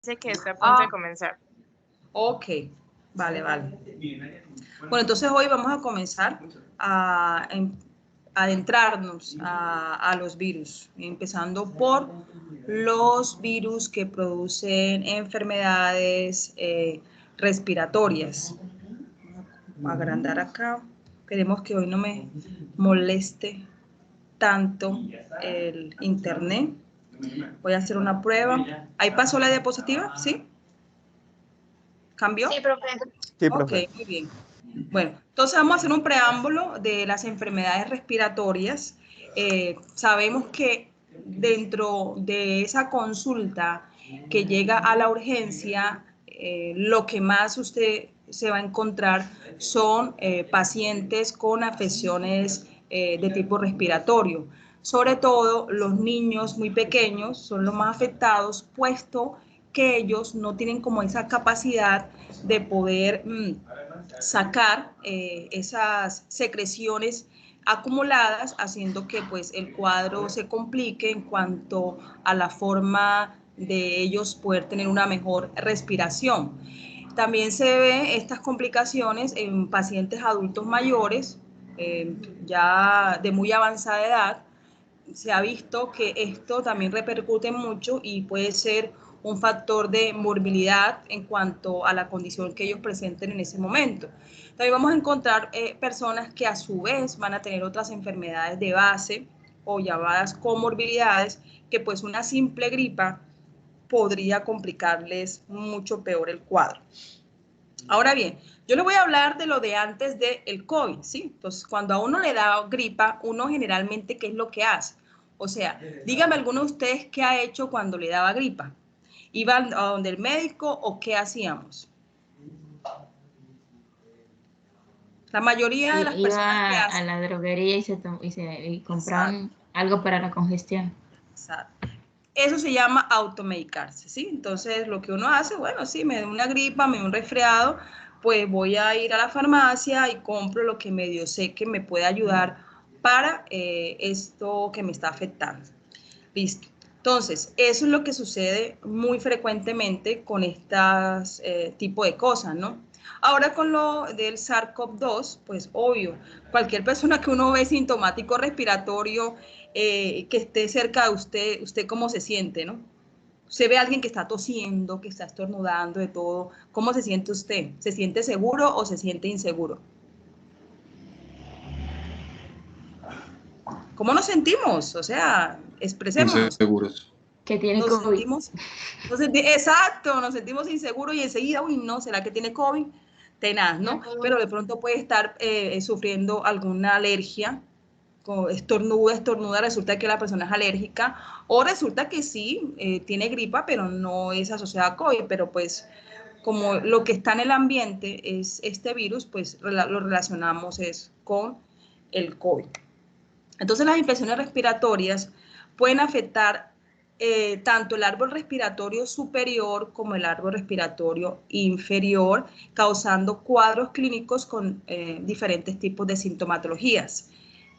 Dice que está a punto de comenzar. Ok, vale. Bueno, entonces hoy vamos a comenzar a adentrarnos a los virus, empezando por los virus que producen enfermedades respiratorias. Vamos a agrandar acá. Queremos que hoy no me moleste tanto el internet. Voy a hacer una prueba. ¿Ahí pasó la diapositiva? ¿Sí? ¿Cambió? Sí, profe. Sí, Ok, profe. muy bien. Bueno, entonces vamos a hacer un preámbulo de las enfermedades respiratorias. Sabemos que dentro de esa consulta que llega a la urgencia, lo que más usted se va a encontrar son pacientes con afecciones de tipo respiratorio. Sobre todo los niños muy pequeños son los más afectados, puesto que ellos no tienen como esa capacidad de poder sacar esas secreciones acumuladas, haciendo que pues el cuadro se complique en cuanto a la forma de ellos poder tener una mejor respiración. También se ve estas complicaciones en pacientes adultos mayores, ya de muy avanzada edad. Se ha visto que esto también repercute mucho y puede ser un factor de morbilidad en cuanto a la condición que ellos presenten en ese momento. También vamos a encontrar personas que a su vez van a tener otras enfermedades de base o llamadas comorbilidades, que pues una simple gripa podría complicarles mucho peor el cuadro. Ahora bien, yo le voy a hablar de lo de antes del COVID, ¿sí? Entonces, cuando a uno le da gripa, uno generalmente, ¿qué es lo que hace? O sea, dígame alguno de ustedes qué ha hecho cuando le daba gripa. ¿Iban a donde el médico o qué hacíamos? La mayoría de las personas que Iba a hacen. la droguería y compraban Exacto, algo para la congestión. exacto. Eso se llama automedicarse, ¿sí? Entonces, lo que uno hace, bueno, sí, me da una gripa, me da un resfriado, pues voy a ir a la farmacia y compro lo que medio sé que me puede ayudar para esto que me está afectando. Listo. Entonces, eso es lo que sucede muy frecuentemente con estas tipo de cosas, ¿no? Ahora con lo del SARS-CoV-2, pues obvio, cualquier persona que uno ve sintomático respiratorio que esté cerca de usted, ¿usted cómo se siente, no? Se ve a alguien que está tosiendo, que está estornudando, de todo. ¿Cómo se siente usted? ¿Se siente seguro o se siente inseguro? ¿Cómo nos sentimos? O sea, expresémonos. Inseguros. Que tiene Nos COVID. sentimos, exacto, nos sentimos inseguros y enseguida, uy, no, ¿será que tiene COVID? Tenaz, ¿no? Pero de pronto puede estar sufriendo alguna alergia, estornuda, resulta que la persona es alérgica, o resulta que sí, tiene gripa, pero no es asociada a COVID, pero pues como lo que está en el ambiente es este virus, pues lo relacionamos es con el COVID. Entonces las infecciones respiratorias pueden afectar tanto el árbol respiratorio superior como el árbol respiratorio inferior, causando cuadros clínicos con diferentes tipos de sintomatologías.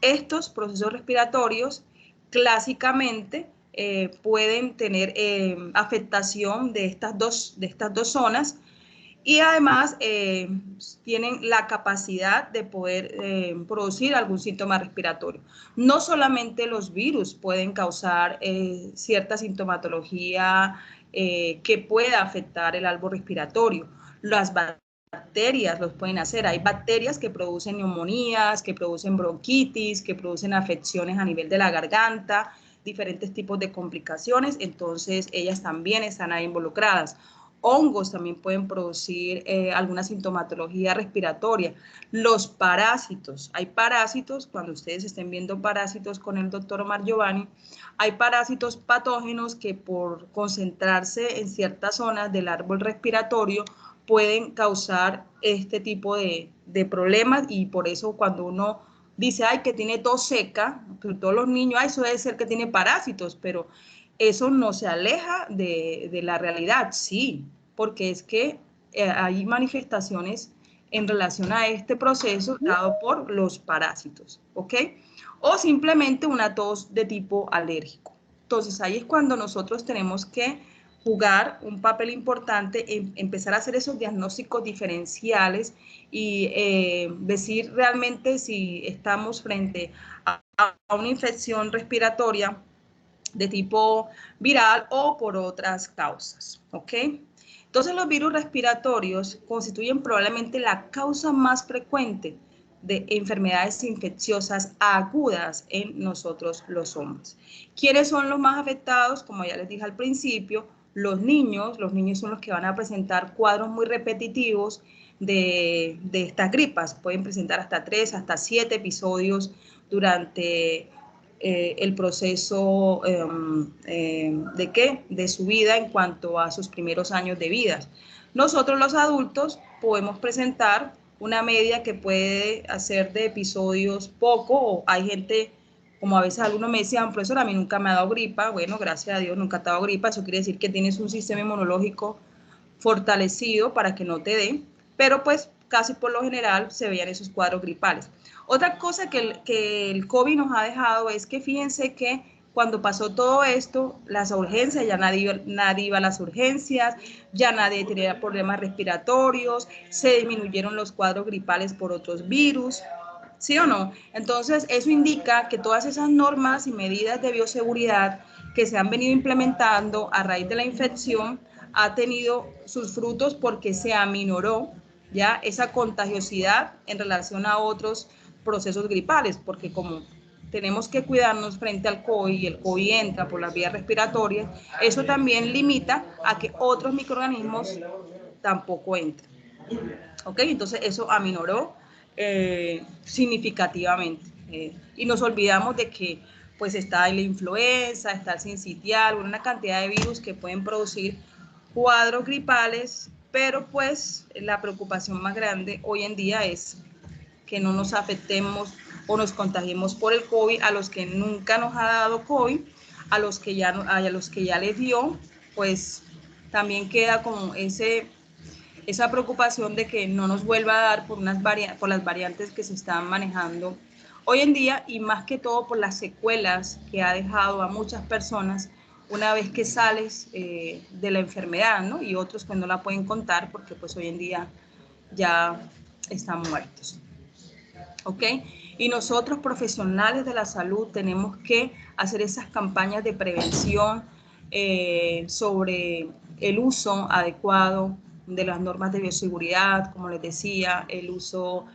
Estos procesos respiratorios clásicamente pueden tener afectación de estas dos zonas, y además tienen la capacidad de poder producir algún síntoma respiratorio. No solamente los virus pueden causar cierta sintomatología que pueda afectar el árbol respiratorio, las bacterias los pueden hacer. Hay bacterias que producen neumonías, que producen bronquitis, que producen afecciones a nivel de la garganta, diferentes tipos de complicaciones, entonces ellas también están ahí involucradas. Hongos también pueden producir alguna sintomatología respiratoria. Los parásitos, hay parásitos, cuando ustedes estén viendo parásitos con el doctor Omar Giovanni, hay parásitos patógenos que por concentrarse en ciertas zonas del árbol respiratorio pueden causar este tipo de problemas, y por eso cuando uno dice, ay, que tiene tos seca, todos los niños, ay, eso debe ser que tiene parásitos, pero eso no se aleja de la realidad, sí, porque es que hay manifestaciones en relación a este proceso dado por los parásitos, ¿ok? O simplemente una tos de tipo alérgico. Entonces ahí es cuando nosotros tenemos que jugar un papel importante en empezar a hacer esos diagnósticos diferenciales y decir realmente si estamos frente a una infección respiratoria de tipo viral o por otras causas, ¿ok? Entonces los virus respiratorios constituyen probablemente la causa más frecuente de enfermedades infecciosas agudas en nosotros los hombres. ¿Quiénes son los más afectados? Como ya les dije al principio, los niños son los que van a presentar cuadros muy repetitivos de estas gripas. Pueden presentar hasta 3, hasta 7 episodios durante el proceso de su vida en cuanto a sus primeros años de vida. Nosotros los adultos podemos presentar una media que puede hacer de episodios poco, o hay gente, como a veces algunos me decían, profesor, a mí nunca me ha dado gripa. Bueno, gracias a Dios nunca te ha dado gripa, eso quiere decir que tienes un sistema inmunológico fortalecido para que no te dé, pero pues casi por lo general se veían esos cuadros gripales. Otra cosa que el COVID nos ha dejado es que fíjense que cuando pasó todo esto, las urgencias, ya nadie iba a las urgencias, ya nadie tenía problemas respiratorios, se disminuyeron los cuadros gripales por otros virus, ¿sí o no? Entonces, eso indica que todas esas normas y medidas de bioseguridad que se han venido implementando a raíz de la infección ha tenido sus frutos porque se aminoró ya esa contagiosidad en relación a otros procesos gripales, porque como tenemos que cuidarnos frente al COVID y el COVID entra por las vías respiratorias, eso también limita a que otros microorganismos tampoco entren. ¿Ok? Entonces eso aminoró significativamente. Y nos olvidamos de que pues está la influenza, está el sincitial, una cantidad de virus que pueden producir cuadros gripales, pero pues la preocupación más grande hoy en día es que no nos afectemos o nos contagiemos por el COVID a los que nunca nos ha dado COVID, a los que ya les dio, pues también queda como esa preocupación de que no nos vuelva a dar por las variantes que se están manejando hoy en día, y más que todo por las secuelas que ha dejado a muchas personas una vez que sales de la enfermedad, ¿no? Y otros pues no la pueden contar porque pues hoy en día ya están muertos. ¿Ok? Y nosotros, profesionales de la salud, tenemos que hacer esas campañas de prevención sobre el uso adecuado de las normas de bioseguridad, como les decía, el uso,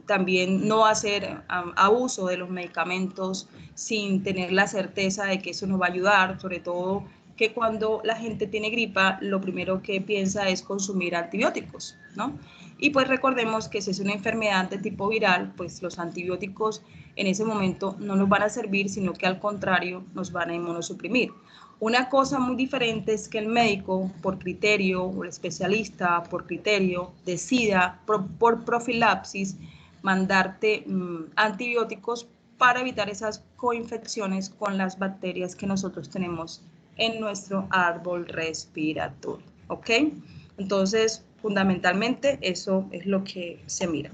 también no hacer abuso de los medicamentos sin tener la certeza de que eso nos va a ayudar, sobre todo que cuando la gente tiene gripa, lo primero que piensa es consumir antibióticos, ¿no? Y pues recordemos que si es una enfermedad de tipo viral, pues los antibióticos en ese momento no nos van a servir, sino que al contrario nos van a inmunosuprimir. Una cosa muy diferente es que el médico, por criterio, o el especialista, por criterio, decida por profilaxis mandarte antibióticos para evitar esas coinfecciones con las bacterias que nosotros tenemos en nuestro árbol respiratorio, ¿ok? Entonces, fundamentalmente, eso es lo que se mira.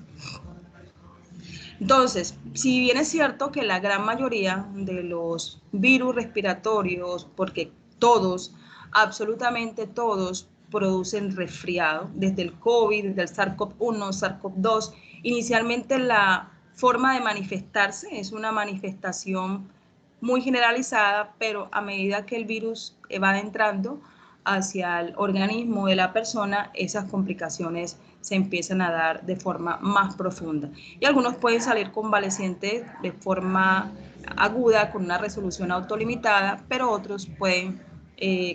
Entonces, si bien es cierto que la gran mayoría de los virus respiratorios, porque todos, absolutamente todos, producen resfriado, desde el COVID, desde el SARS-CoV-1, SARS-CoV-2, inicialmente la forma de manifestarse es una manifestación muy generalizada, pero a medida que el virus va entrando hacia el organismo de la persona, esas complicaciones se empiezan a dar de forma más profunda. Y algunos pueden salir convalecientes de forma aguda, con una resolución autolimitada, pero otros pueden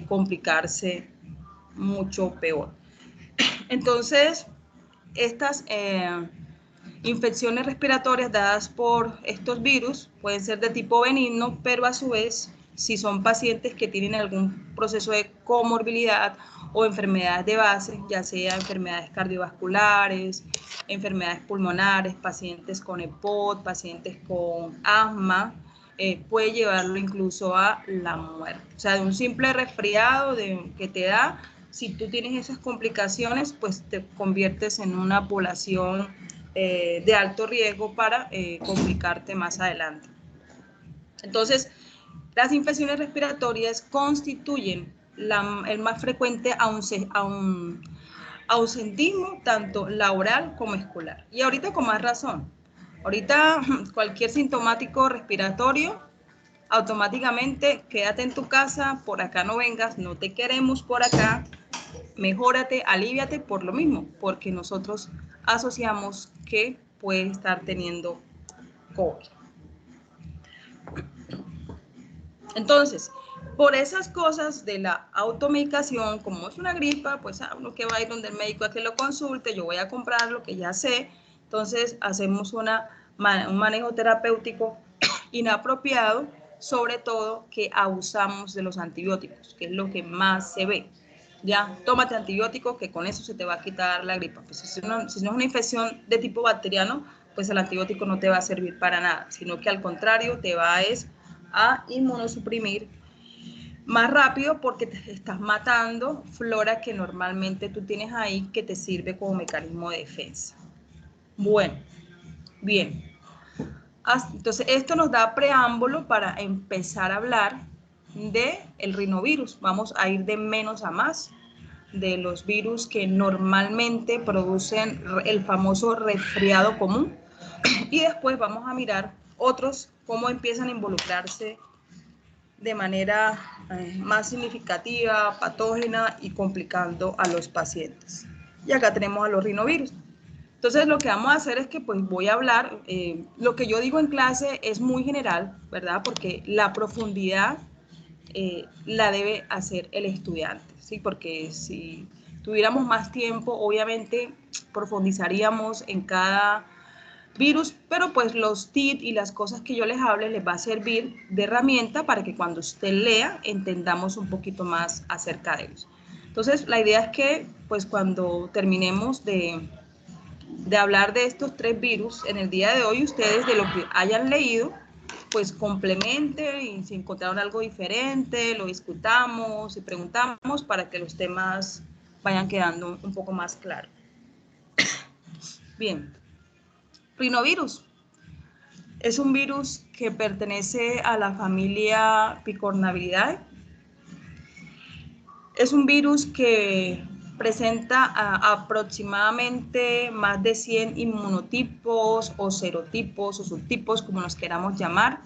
complicarse mucho peor. Entonces, estas infecciones respiratorias dadas por estos virus pueden ser de tipo benigno, pero a su vez, si son pacientes que tienen algún proceso de comorbilidad o enfermedades de base, ya sea enfermedades cardiovasculares, enfermedades pulmonares, pacientes con EPOC, pacientes con asma, puede llevarlo incluso a la muerte. O sea, de un simple resfriado que te da, si tú tienes esas complicaciones, pues te conviertes en una población de alto riesgo para complicarte más adelante. Entonces, las infecciones respiratorias constituyen el más frecuente ausentismo, tanto laboral como escolar. Y ahorita con más razón. Ahorita cualquier sintomático respiratorio, automáticamente quédate en tu casa, por acá no vengas, no te queremos por acá, mejórate, aliviate por lo mismo, porque nosotros asociamos que puede estar teniendo COVID. Entonces, por esas cosas de la automedicación, como es una gripa, pues uno que va a ir donde el médico a que lo consulte, yo voy a comprar lo que ya sé, entonces hacemos un manejo terapéutico inapropiado, sobre todo que abusamos de los antibióticos, que es lo que más se ve. Ya, tómate antibióticos, que con eso se te va a quitar la gripa. Pues si no es una infección de tipo bacteriano, pues el antibiótico no te va a servir para nada, sino que al contrario te va a inmunosuprimir más rápido porque te estás matando flora que normalmente tú tienes ahí que te sirve como mecanismo de defensa. Bueno, bien. Entonces, esto nos da preámbulo para empezar a hablar del rinovirus. Vamos a ir de menos a más, de los virus que normalmente producen el famoso resfriado común. Y después vamos a mirar otros cómo empiezan a involucrarse de manera más significativa, patógena y complicando a los pacientes. Y acá tenemos a los rinovirus. Entonces lo que vamos a hacer es que pues voy a hablar, lo que yo digo en clase es muy general, ¿verdad? Porque la profundidad la debe hacer el estudiante, ¿sí? Porque si tuviéramos más tiempo, obviamente profundizaríamos en cada virus, pero pues los tips y las cosas que yo les hable les va a servir de herramienta para que cuando usted lea entendamos un poquito más acerca de ellos. Entonces la idea es que pues cuando terminemos de hablar de estos 3 virus en el día de hoy, ustedes de lo que hayan leído, pues complemente y si encontraron algo diferente, lo discutamos y preguntamos para que los temas vayan quedando un poco más claros. Bien, rinovirus es un virus que pertenece a la familia Picornaviridae. Es un virus que presenta aproximadamente más de 100 inmunotipos o serotipos o subtipos, como los queramos llamar.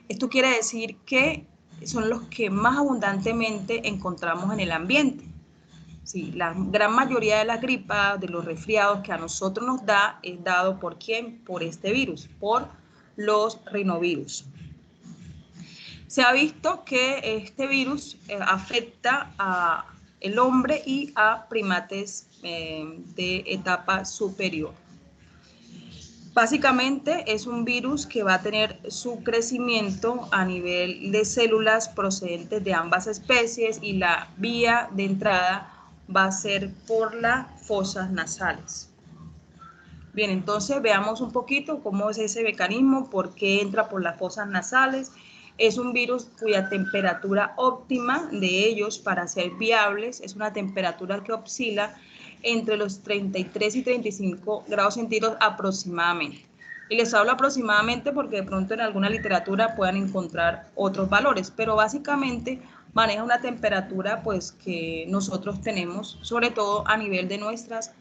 Esto quiere decir que son los que más abundantemente encontramos en el ambiente. Sí, la gran mayoría de las gripas, de los resfriados que a nosotros nos da, es dado ¿por quién? Por este virus, por los rinovirus. Se ha visto que este virus afecta al hombre y a primates de etapa superior. Básicamente es un virus que va a tener su crecimiento a nivel de células procedentes de ambas especies y la vía de entrada va a ser por las fosas nasales. Bien, entonces veamos un poquito cómo es ese mecanismo, por qué entra por las fosas nasales. Es un virus cuya temperatura óptima de ellos para ser viables es una temperatura que oscila entre los 33 y 35 grados centígrados aproximadamente. Y les hablo aproximadamente porque de pronto en alguna literatura puedan encontrar otros valores, pero básicamente maneja una temperatura pues que nosotros tenemos, sobre todo a nivel de nuestras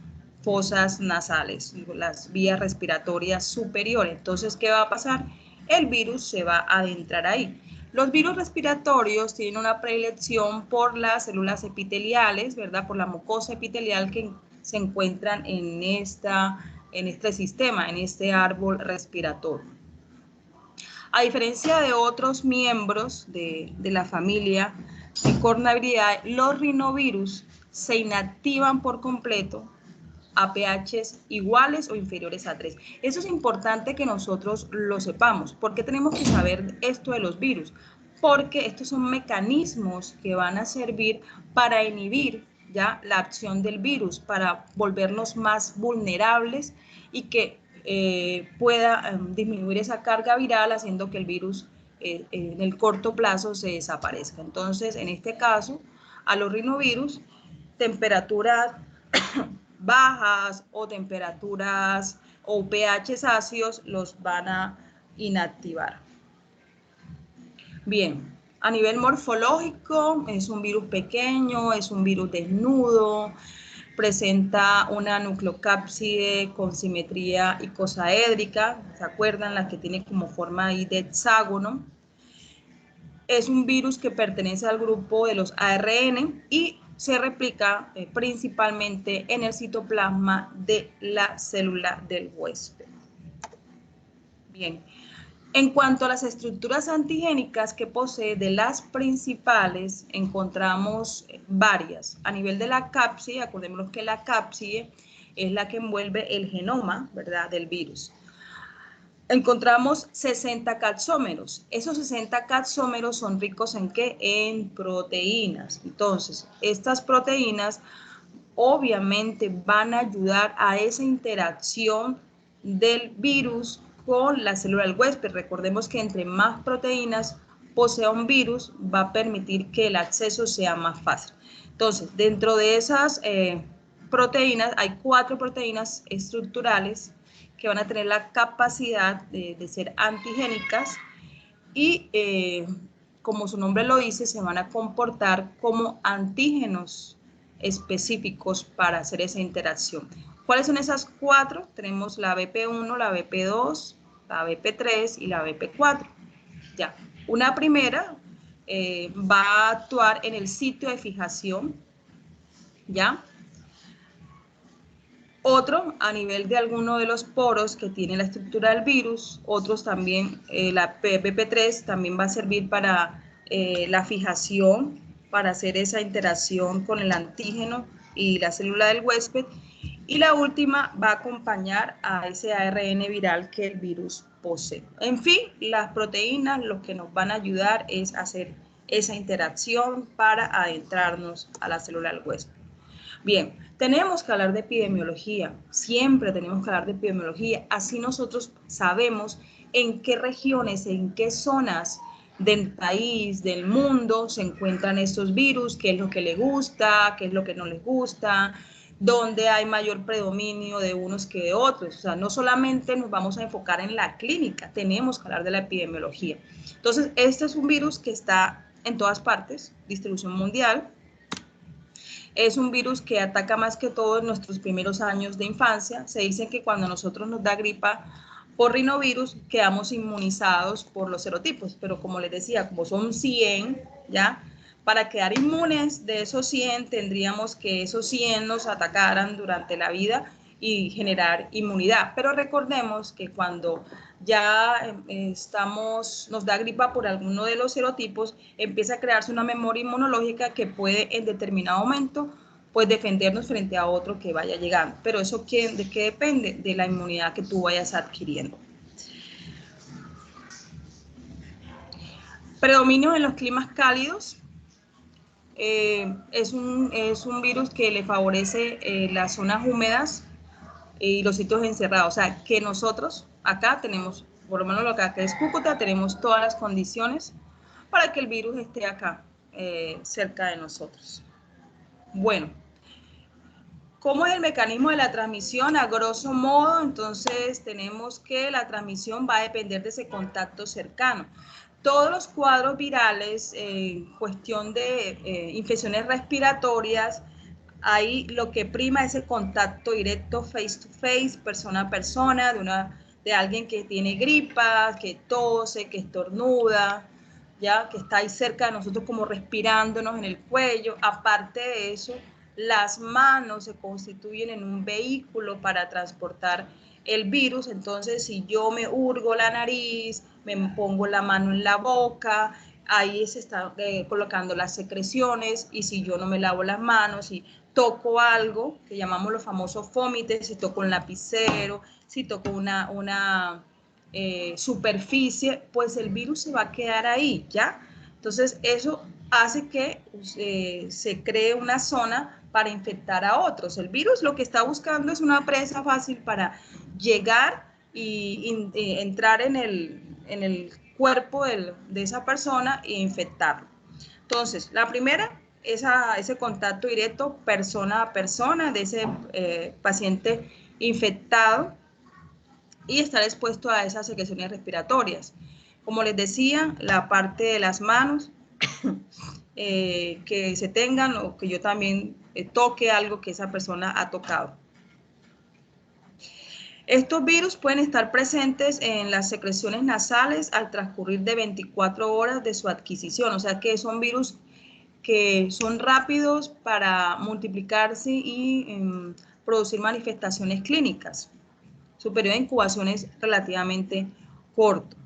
fosas nasales, las vías respiratorias superiores. Entonces, ¿qué va a pasar? El virus se va a adentrar ahí. Los virus respiratorios tienen una predilección por las células epiteliales, ¿verdad? Por la mucosa epitelial que se encuentran en este sistema, en este árbol respiratorio. A diferencia de otros miembros de la familia Picornaviridae, los rinovirus se inactivan por completo a pHs iguales o inferiores a 3. Eso es importante que nosotros lo sepamos. ¿Por qué tenemos que saber esto de los virus? Porque estos son mecanismos que van a servir para inhibir ya la acción del virus, para volvernos más vulnerables y que pueda disminuir esa carga viral haciendo que el virus en el corto plazo se desaparezca. Entonces, en este caso, a los rinovirus, temperaturas bajas o temperaturas o pHs ácidos los van a inactivar. Bien, A nivel morfológico, es un virus pequeño, es un virus desnudo, presenta una nucleocápside con simetría icosaédrica, ¿se acuerdan? La que tiene como forma ahí de hexágono. Es un virus que pertenece al grupo de los ARN y se replica principalmente en el citoplasma de la célula del huésped. Bien. En cuanto a las estructuras antigénicas que posee, de las principales encontramos varias. A nivel de la cápside, acordémonos que la cápside es la que envuelve el genoma, ¿verdad?, del virus. Encontramos 60 capsómeros. Esos 60 capsómeros son ricos ¿en qué? En proteínas. Entonces, estas proteínas obviamente van a ayudar a esa interacción del virus con la célula del huésped. Recordemos que entre más proteínas posea un virus, va a permitir que el acceso sea más fácil. Entonces, dentro de esas proteínas, hay 4 proteínas estructurales que van a tener la capacidad de ser antigénicas y, como su nombre lo dice, se van a comportar como antígenos específicos para hacer esa interacción. ¿Cuáles son esas 4? Tenemos la BP1, la BP2, la BP3 y la BP4. Ya. Una primera va a actuar en el sitio de fijación, ¿ya? Otro a nivel de alguno de los poros que tiene la estructura del virus, otros también, la BP3 también va a servir para la fijación, para hacer esa interacción con el antígeno y la célula del huésped, y la última va a acompañar a ese ARN viral que el virus posee. En fin, las proteínas lo que nos van a ayudar es hacer esa interacción para adentrarnos a la célula del huésped. Bien, tenemos que hablar de epidemiología, siempre tenemos que hablar de epidemiología, así nosotros sabemos en qué regiones, en qué zonas del país, del mundo se encuentran estos virus, qué es lo que les gusta, qué es lo que no les gusta, dónde hay mayor predominio de unos que de otros. O sea, no solamente nos vamos a enfocar en la clínica, tenemos que hablar de la epidemiología. Entonces, este es un virus que está en todas partes, distribución mundial. Es un virus que ataca más que todo en nuestros primeros años de infancia. Se dice que cuando a nosotros nos da gripa por rinovirus, quedamos inmunizados por los serotipos, pero como les decía, como son 100, ¿ya? Para quedar inmunes de esos 100, tendríamos que esos 100 nos atacaran durante la vida y generar inmunidad. Pero recordemos que cuando ya nos da gripa por alguno de los serotipos, empieza a crearse una memoria inmunológica que puede en determinado momento pues defendernos frente a otro que vaya llegando. Pero eso ¿de qué depende? De la inmunidad que tú vayas adquiriendo. Predominio en los climas cálidos. Es un virus que le favorece las zonas húmedas y los sitios encerrados. O sea, que nosotros acá tenemos, por lo menos lo que acá es Cúcuta, tenemos todas las condiciones para que el virus esté acá, cerca de nosotros. Bueno, ¿cómo es el mecanismo de la transmisión? A grosso modo, entonces tenemos que la transmisión va a depender de ese contacto cercano. Todos los cuadros virales, cuestión de infecciones respiratorias, ahí lo que prima es el contacto directo face to face, persona a persona, de alguien que tiene gripa, que tose, que estornuda, ya que está ahí cerca de nosotros como respirándonos en el cuello. Aparte de eso, las manos se constituyen en un vehículo para transportar el virus. Entonces, si yo me hurgo la nariz, me pongo la mano en la boca, ahí se están colocando las secreciones, y si yo no me lavo las manos y toco algo que llamamos los famosos fómites, si toco un lapicero, si toco una superficie, pues el virus se va a quedar ahí, ¿ya? Entonces eso hace que se cree una zona para infectar a otros. El virus lo que está buscando es una presa fácil para llegar y entrar en el cuerpo de esa persona e infectarlo. Entonces, la primera, ese contacto directo persona a persona de ese paciente infectado y estar expuesto a esas secreciones respiratorias. Como les decía, la parte de las manos, que se tengan o que yo también toque algo que esa persona ha tocado. Estos virus pueden estar presentes en las secreciones nasales al transcurrir de 24 horas de su adquisición, o sea que son virus que son rápidos para multiplicarse y producir manifestaciones clínicas. Su periodo de incubación es relativamente corto.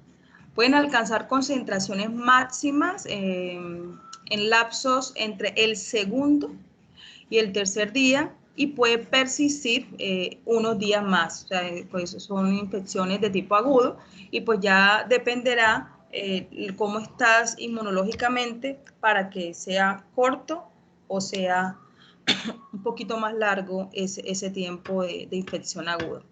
Pueden alcanzar concentraciones máximas en lapsos entre el segundo y el tercer día y puede persistir unos días más. O sea, pues son infecciones de tipo agudo y pues ya dependerá cómo estás inmunológicamente para que sea corto o sea un poquito más largo ese tiempo de infección aguda.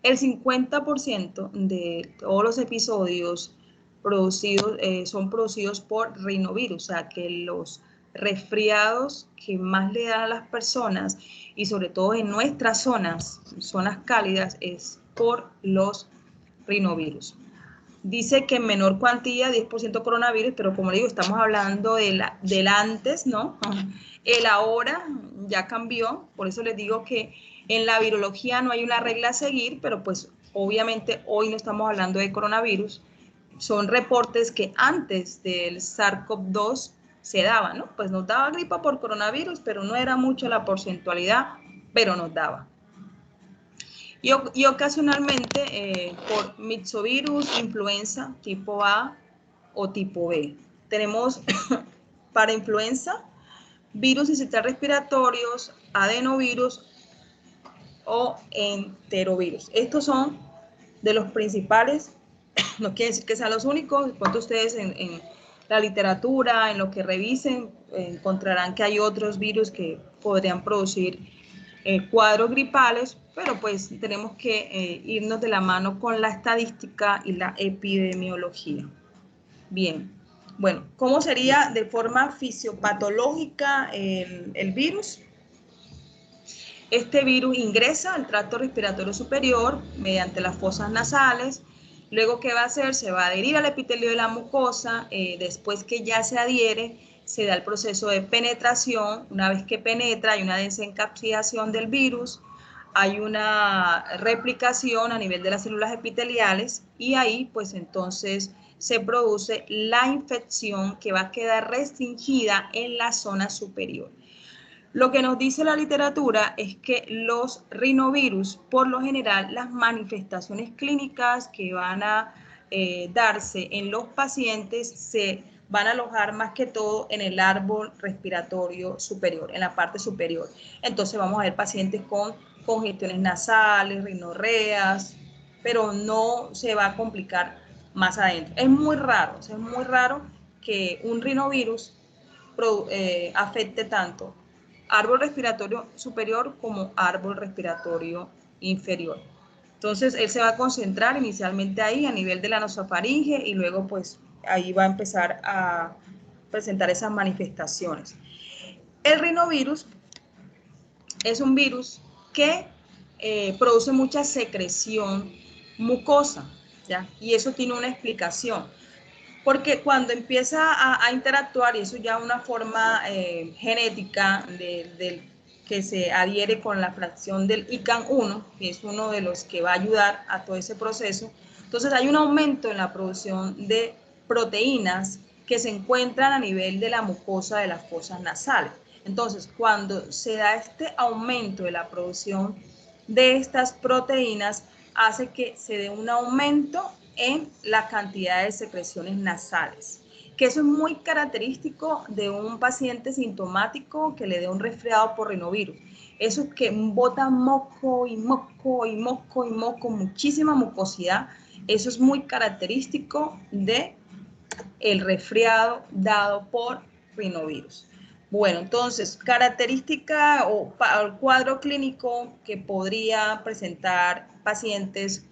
El 50% de todos los episodios producidos son producidos por rinovirus, o sea que los resfriados que más le dan a las personas y sobre todo en nuestras zonas cálidas, es por los rinovirus. Dice que en menor cuantía, 10% coronavirus, pero como le digo, estamos hablando del antes, ¿no? El ahora ya cambió, por eso les digo que en la virología no hay una regla a seguir, pero pues obviamente hoy no estamos hablando de coronavirus, son reportes que antes del SARS-CoV-2 se daban, ¿no? Pues nos daba gripa por coronavirus, pero no era mucho la porcentualidad, pero nos daba. Y ocasionalmente por mixovirus, influenza tipo A o tipo B. Tenemos para influenza virus sincicial respiratorios, adenovirus o enterovirus. Estos son de los principales, no quiere decir que sean los únicos, cuando ustedes en la literatura, en lo que revisen, encontrarán que hay otros virus que podrían producir cuadros gripales, pero pues tenemos que irnos de la mano con la estadística y la epidemiología. Bien, bueno, ¿cómo sería de forma fisiopatológica el virus? Este virus ingresa al tracto respiratorio superior mediante las fosas nasales. Luego, ¿qué va a hacer? Se va a adherir al epitelio de la mucosa. Después que ya se adhiere, se da el proceso de penetración. Una vez que penetra, hay una desencapsidación del virus, hay una replicación a nivel de las células epiteliales y ahí, pues entonces, se produce la infección que va a quedar restringida en la zona superior. Lo que nos dice la literatura es que los rinovirus, por lo general, las manifestaciones clínicas que van a darse en los pacientes se van a alojar más que todo en el árbol respiratorio superior, en la parte superior. Entonces vamos a ver pacientes con congestiones nasales, rinorreas, pero no se va a complicar más adentro. Es muy raro, o sea, es muy raro que un rinovirus afecte tanto árbol respiratorio superior como árbol respiratorio inferior. Entonces, él se va a concentrar inicialmente ahí a nivel de la nasofaringe y luego pues ahí va a empezar a presentar esas manifestaciones. El rinovirus es un virus que produce mucha secreción mucosa, ¿ya? Y eso tiene una explicación. Porque cuando empieza a interactuar, y eso ya es una forma genética que se adhiere con la fracción del ICAN1, que es uno de los que va a ayudar a todo ese proceso, entonces hay un aumento en la producción de proteínas que se encuentran a nivel de la mucosa de las fosas nasales. Entonces, cuando se da este aumento de la producción de estas proteínas, hace que se dé un aumento en la cantidad de secreciones nasales, que eso es muy característico de un paciente sintomático que le dé un resfriado por rinovirus. Eso es que bota moco y moco y moco y moco, muchísima mucosidad. Eso es muy característico de el resfriado dado por rinovirus. Bueno, entonces, característica o cuadro clínico que podría presentar pacientes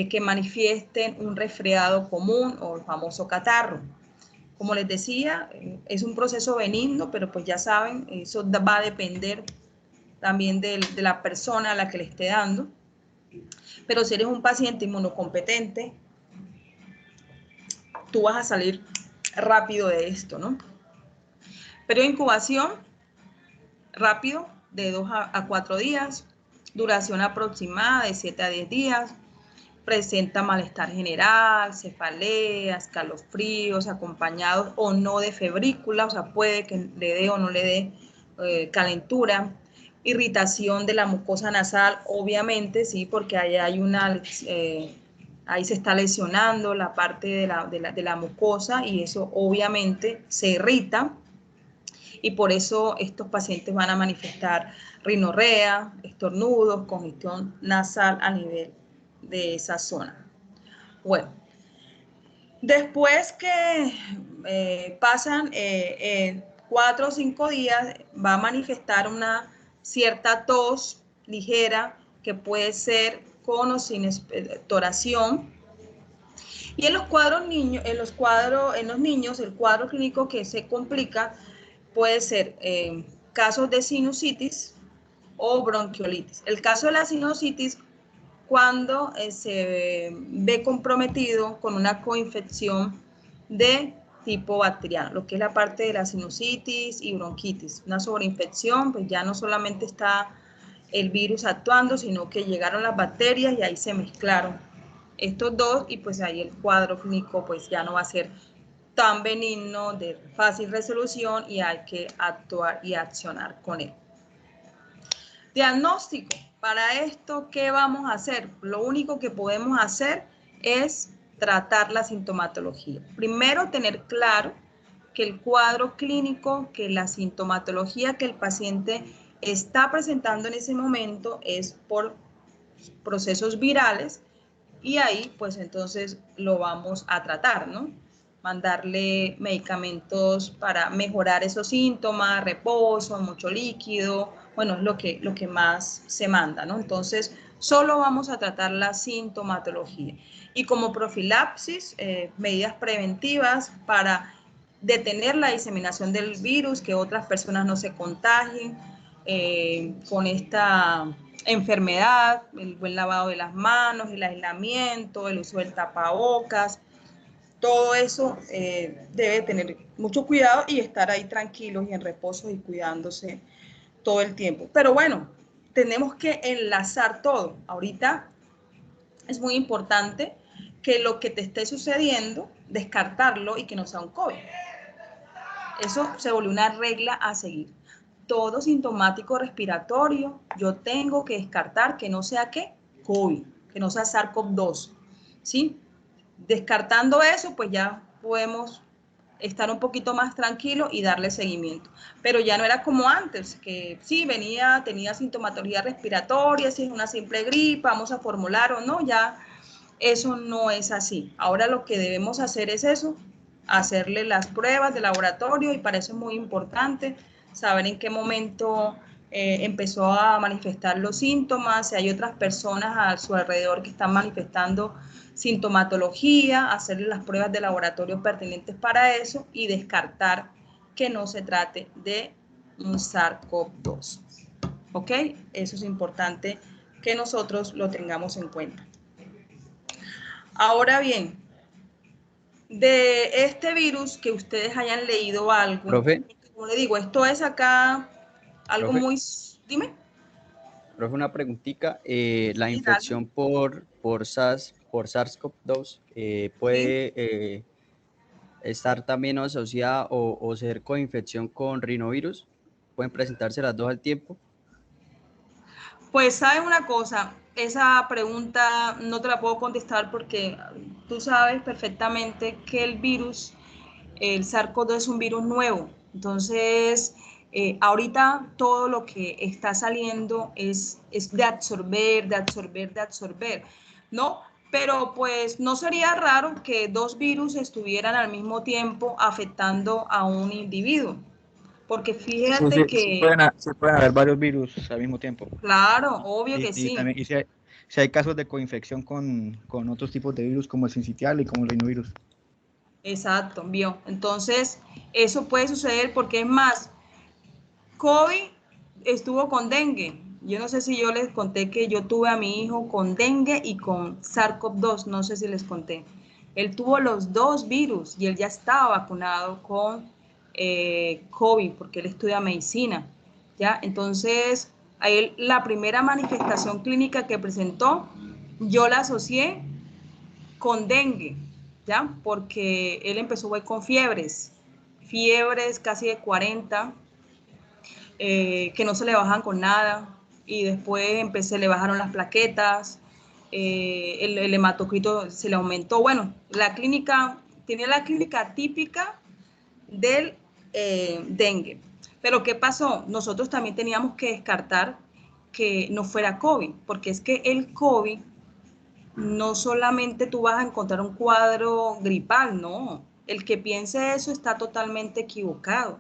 que manifiesten un resfriado común o el famoso catarro. Como les decía, es un proceso benigno, pero pues ya saben, eso va a depender también de la persona a la que le esté dando. Pero si eres un paciente inmunocompetente, tú vas a salir rápido de esto, ¿no? Periodo de incubación rápido, de 2 a 4 días, duración aproximada de 7 a 10 días, presenta malestar general, cefaleas, escalofríos, acompañados o no de febrícula, o sea, puede que le dé o no le dé calentura, irritación de la mucosa nasal, obviamente, sí, porque ahí hay ahí se está lesionando la parte de la mucosa y eso obviamente se irrita y por eso estos pacientes van a manifestar rinorrea, estornudos, congestión nasal a nivel de esa zona. Bueno, después que pasan 4 o 5 días, va a manifestar una cierta tos ligera que puede ser con o sin expectoración. Y en los niños, en los niños, el cuadro clínico que se complica puede ser casos de sinusitis o bronquiolitis. El caso de la sinusitis, cuando se ve comprometido con una coinfección de tipo bacteriano, lo que es la parte de la sinusitis y bronquitis. Una sobreinfección, pues ya no solamente está el virus actuando, sino que llegaron las bacterias y ahí se mezclaron estos dos y pues ahí el cuadro clínico pues ya no va a ser tan benigno, de fácil resolución y hay que actuar y accionar con él. Diagnóstico. Para esto, ¿qué vamos a hacer? Lo único que podemos hacer es tratar la sintomatología. Primero, tener claro que el cuadro clínico, que la sintomatología que el paciente está presentando en ese momento es por procesos virales y ahí pues entonces lo vamos a tratar, ¿no? Mandarle medicamentos para mejorar esos síntomas, reposo, mucho líquido, bueno, es lo que más se manda, ¿no? Entonces, solo vamos a tratar la sintomatología. Y como profilaxis, medidas preventivas para detener la diseminación del virus, que otras personas no se contagien con esta enfermedad, el buen lavado de las manos, el aislamiento, el uso del tapabocas, todo eso debe tener mucho cuidado y estar ahí tranquilos y en reposo y cuidándose todo el tiempo. Pero bueno, tenemos que enlazar todo. Ahorita es muy importante que lo que te esté sucediendo, descartarlo y que no sea un COVID. Eso se volvió una regla a seguir. Todo sintomático respiratorio, yo tengo que descartar que no sea ¿qué? COVID, que no sea SARS-CoV-2, ¿sí? Descartando eso, pues ya podemos estar un poquito más tranquilos y darle seguimiento. Pero ya no era como antes, que sí, tenía sintomatología respiratoria, si es una simple gripa, vamos a formular o no, ya eso no es así. Ahora lo que debemos hacer es eso, hacerle las pruebas de laboratorio y para eso es muy importante saber en qué momento empezó a manifestar los síntomas, si hay otras personas a su alrededor que están manifestando sintomatología, hacerle las pruebas de laboratorio pertinentes para eso y descartar que no se trate de un SARS-CoV-2. ¿Ok? Eso es importante que nosotros lo tengamos en cuenta. Ahora bien, de este virus que ustedes hayan leído algo, Profe, como le digo, esto es acá algo profe, muy... Dime. profe, una preguntita. La Sí, dale. infección por SARS-CoV-2 Sí. puede estar también asociada o ser coinfección con rinovirus. ¿Pueden presentarse las dos al tiempo? Pues sabes una cosa, esa pregunta no te la puedo contestar porque tú sabes perfectamente que el virus, el SARS-CoV-2 es un virus nuevo. Entonces, ahorita todo lo que está saliendo es de absorber, ¿no? Pero pues no sería raro que dos virus estuvieran al mismo tiempo afectando a un individuo. Porque Sí, fíjate que, sí pueden haber varios virus al mismo tiempo. claro, obvio que Y sí. también si hay casos de coinfección con otros tipos de virus como el sincitial y como el rinovirus. Exacto, vio. Entonces, eso puede suceder porque es más, COVID estuvo con dengue. Yo no sé si yo les conté que yo tuve a mi hijo con dengue y con SARS-CoV-2, no sé si les conté. Él tuvo los dos virus y él ya estaba vacunado con COVID porque él estudia medicina, ¿ya? Entonces, a él la primera manifestación clínica que presentó, yo la asocié con dengue, ¿ya? Porque él empezó con fiebres casi de 40, que no se le bajan con nada, y después le bajaron las plaquetas, el hematocrito se le aumentó. Bueno, tenía la clínica típica del dengue. Pero ¿qué pasó? Nosotros también teníamos que descartar que no fuera COVID, porque es que el COVID no solamente tú vas a encontrar un cuadro gripal, no. El que piense eso está totalmente equivocado.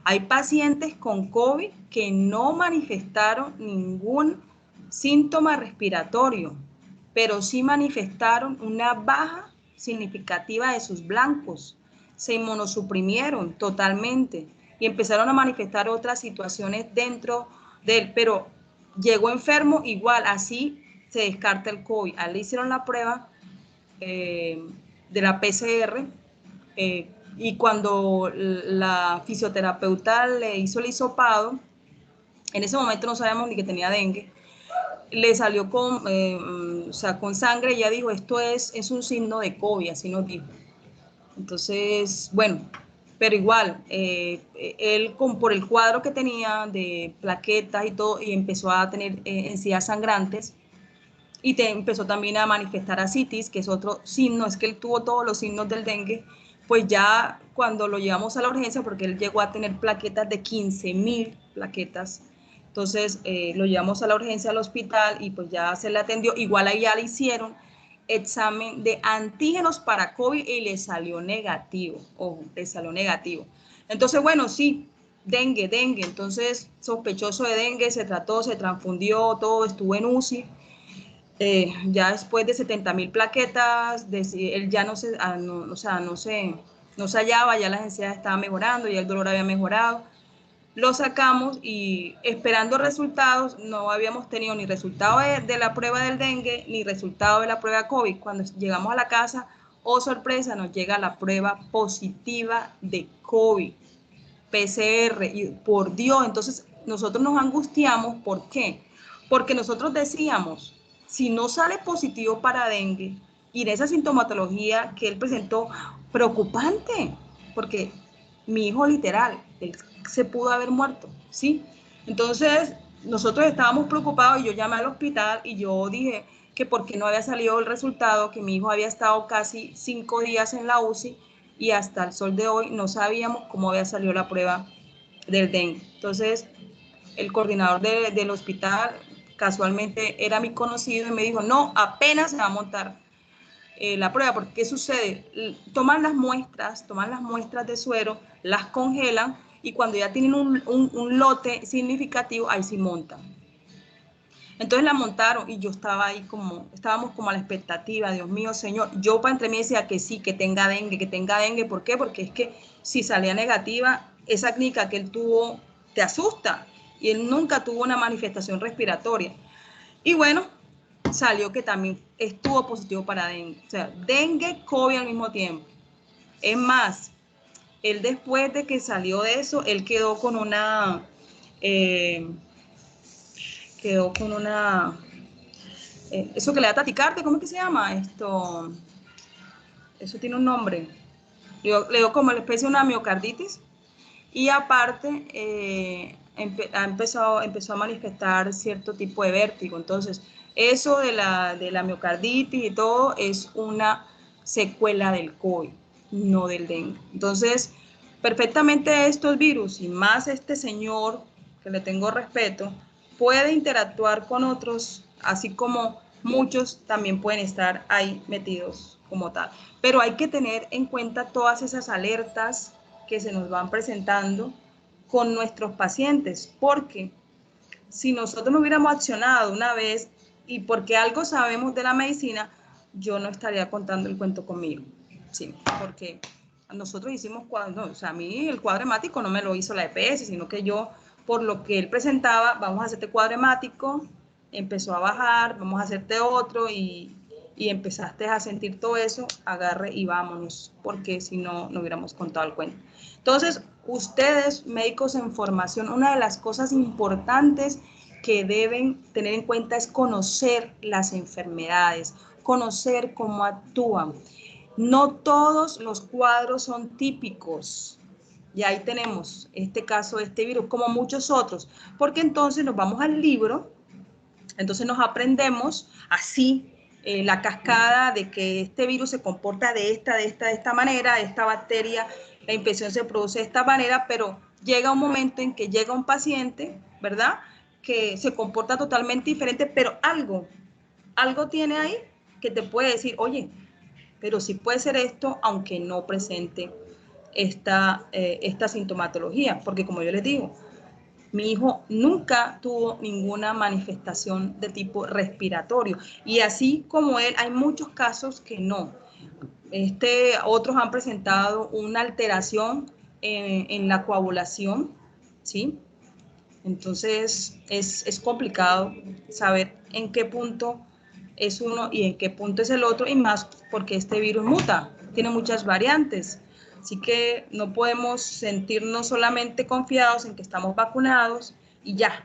Hay pacientes con COVID que no manifestaron ningún síntoma respiratorio, pero sí manifestaron una baja significativa de sus blancos. Se inmunosuprimieron totalmente y empezaron a manifestar otras situaciones dentro de él, pero llegó enfermo igual, así se descarta el COVID. A él le hicieron la prueba de la PCR, y cuando la fisioterapeuta le hizo el hisopado, en ese momento no sabíamos ni que tenía dengue, le salió con sangre, y ella dijo, esto es un signo de COVID, así nos dijo. Entonces, bueno, pero igual, él por el cuadro que tenía de plaquetas y todo, y empezó a tener encías sangrantes, y empezó también a manifestar ascitis, que es otro signo, es que él tuvo todos los signos del dengue. Pues ya cuando lo llevamos a la urgencia, porque él llegó a tener plaquetas de 15.000 plaquetas, entonces lo llevamos a la urgencia al hospital y pues ya se le atendió. Igual ahí ya le hicieron examen de antígenos para COVID y le salió negativo, ojo, le salió negativo. Entonces, bueno, sí, dengue, entonces sospechoso de dengue, se trató, se transfundió, todo, estuvo en UCI. Ya después de 70.000 plaquetas, él ya no se hallaba, ya las ansiedades estaban mejorando, ya el dolor había mejorado. Lo sacamos y esperando resultados, no habíamos tenido ni resultado de la prueba del dengue, ni resultado de la prueba COVID. Cuando llegamos a la casa, oh sorpresa, nos llega la prueba positiva de COVID, PCR, y por Dios, entonces nosotros nos angustiamos. ¿Por qué? Porque nosotros decíamos, si no sale positivo para dengue y de esa sintomatología que él presentó, preocupante, porque mi hijo literal, él se pudo haber muerto, ¿sí? Entonces, nosotros estábamos preocupados y yo llamé al hospital y yo dije que porque no había salido el resultado, que mi hijo había estado casi 5 días en la UCI y hasta el sol de hoy no sabíamos cómo había salido la prueba del dengue. Entonces, el coordinador del hospital casualmente era mi conocido y me dijo, no, apenas se va a montar la prueba, porque ¿qué sucede? Toman las muestras de suero, las congelan y cuando ya tienen un lote significativo, ahí sí montan. Entonces la montaron y yo estaba ahí estábamos como a la expectativa, Dios mío, Señor. Yo para entre mí decía que sí, que tenga dengue. ¿Por qué? Porque es que si salía negativa, esa clínica que él tuvo te asusta y él nunca tuvo una manifestación respiratoria. Y bueno, salió que también estuvo positivo para dengue. O sea, dengue, COVID al mismo tiempo. Es más, él después de que salió de eso, él quedó con una... eso que le da taticardia, ¿cómo es que se llama? Eso tiene un nombre. Le dio como la especie de una miocarditis y aparte empezó a manifestar cierto tipo de vértigo. Entonces, eso de la miocarditis y todo es una secuela del COVID, no del dengue. Entonces, perfectamente estos virus y más este señor, que le tengo respeto, puede interactuar con otros, así como muchos también pueden estar ahí metidos como tal. Pero hay que tener en cuenta todas esas alertas que se nos van presentando con nuestros pacientes, porque si nosotros no hubiéramos accionado una vez y porque algo sabemos de la medicina, yo no estaría contando el cuento conmigo, sí, porque nosotros hicimos cuadros, o sea, a mí el cuadro hemático no me lo hizo la EPS, sino que yo, por lo que él presentaba, vamos a hacerte cuadro hemático, empezó a bajar, vamos a hacerte otro y y empezaste a sentir todo eso, agarre y vámonos, porque si no, no hubiéramos contado el cuento. Entonces, ustedes, médicos en formación, una de las cosas importantes que deben tener en cuenta es conocer las enfermedades, conocer cómo actúan. No todos los cuadros son típicos. Y ahí tenemos este caso de este virus, como muchos otros, porque entonces nos vamos al libro, entonces nos aprendemos así la cascada de que este virus se comporta de esta manera, esta bacteria, la infección se produce de esta manera, pero llega un momento en que llega un paciente, ¿verdad?, que se comporta totalmente diferente, pero algo tiene ahí que te puede decir, oye, pero sí puede ser esto, aunque no presente esta sintomatología, porque como yo les digo, mi hijo nunca tuvo ninguna manifestación de tipo respiratorio, y así como él, hay muchos casos que no. Otros han presentado una alteración en la coagulación, ¿sí? Entonces es complicado saber en qué punto es uno y en qué punto es el otro, y más porque este virus muta, tiene muchas variantes. Así que no podemos sentirnos solamente confiados en que estamos vacunados y ya,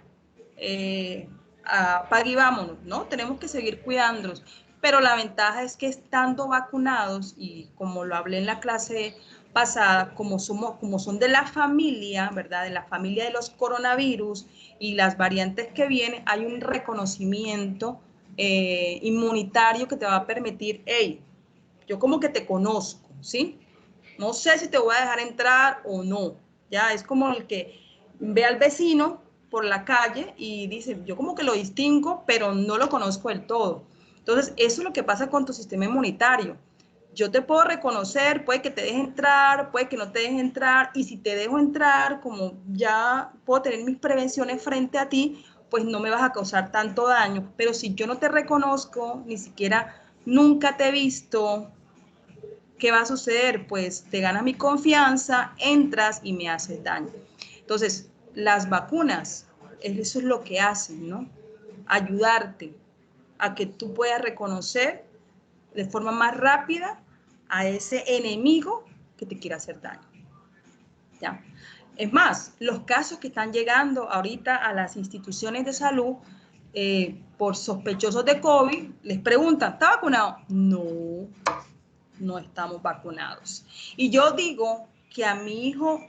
apague y vámonos, ¿no? Tenemos que seguir cuidándonos. Pero la ventaja es que estando vacunados, y como lo hablé en la clase pasada, como son de la familia, ¿verdad? De la familia de los coronavirus y las variantes que vienen, hay un reconocimiento inmunitario que te va a permitir, hey, yo como que te conozco, ¿sí? No sé si te voy a dejar entrar o no. Ya es como el que ve al vecino por la calle y dice, yo como que lo distingo, pero no lo conozco del todo. Entonces, eso es lo que pasa con tu sistema inmunitario. Yo te puedo reconocer, puede que te deje entrar, puede que no te deje entrar, y si te dejo entrar, como ya puedo tener mis prevenciones frente a ti, pues no me vas a causar tanto daño. Pero si yo no te reconozco, ni siquiera nunca te he visto, ¿qué va a suceder? Pues te ganas mi confianza, entras y me haces daño. Entonces, las vacunas, eso es lo que hacen, ¿no? Ayudarte a que tú puedas reconocer de forma más rápida a ese enemigo que te quiere hacer daño. ¿Ya? Es más, los casos que están llegando ahorita a las instituciones de salud por sospechosos de COVID, les preguntan, ¿está vacunado? No, no estamos vacunados. Y yo digo que a mi hijo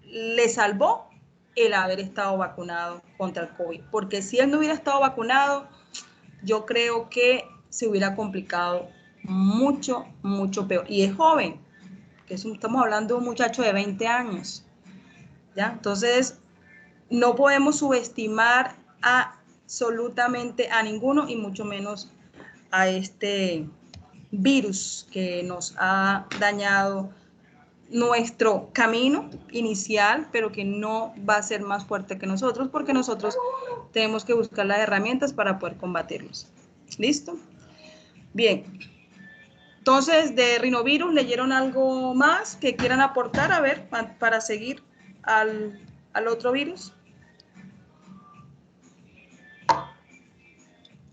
le salvó el haber estado vacunado contra el COVID, porque si él no hubiera estado vacunado, yo creo que se hubiera complicado mucho, mucho peor. Y es joven, que estamos hablando de un muchacho de 20 años, ¿ya? Entonces, no podemos subestimar absolutamente a ninguno, y mucho menos a este virus que nos ha dañado nuestro camino inicial, pero que no va a ser más fuerte que nosotros, porque nosotros tenemos que buscar las herramientas para poder combatirlos. ¿Listo? Bien. Entonces, de rinovirus, ¿leyeron algo más que quieran aportar? A ver, para seguir al otro virus.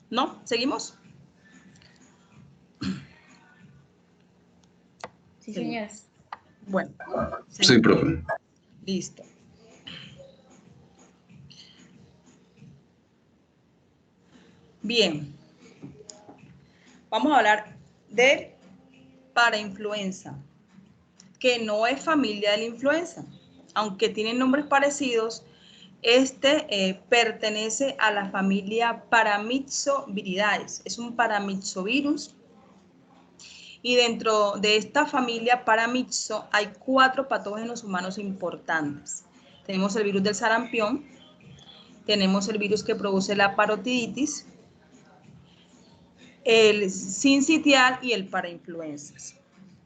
¿No? ¿Seguimos? Sí, señor. Bueno. Sí, profe. Listo. Bien. Vamos a hablar de parainfluenza, que no es familia de la influenza. Aunque tienen nombres parecidos, pertenece a la familia Paramyxoviridae. Es un paramyxovirus. Y dentro de esta familia paramyxo hay 4 patógenos humanos importantes. Tenemos el virus del sarampión, tenemos el virus que produce la parotiditis, el sincitial y el parainfluenzas.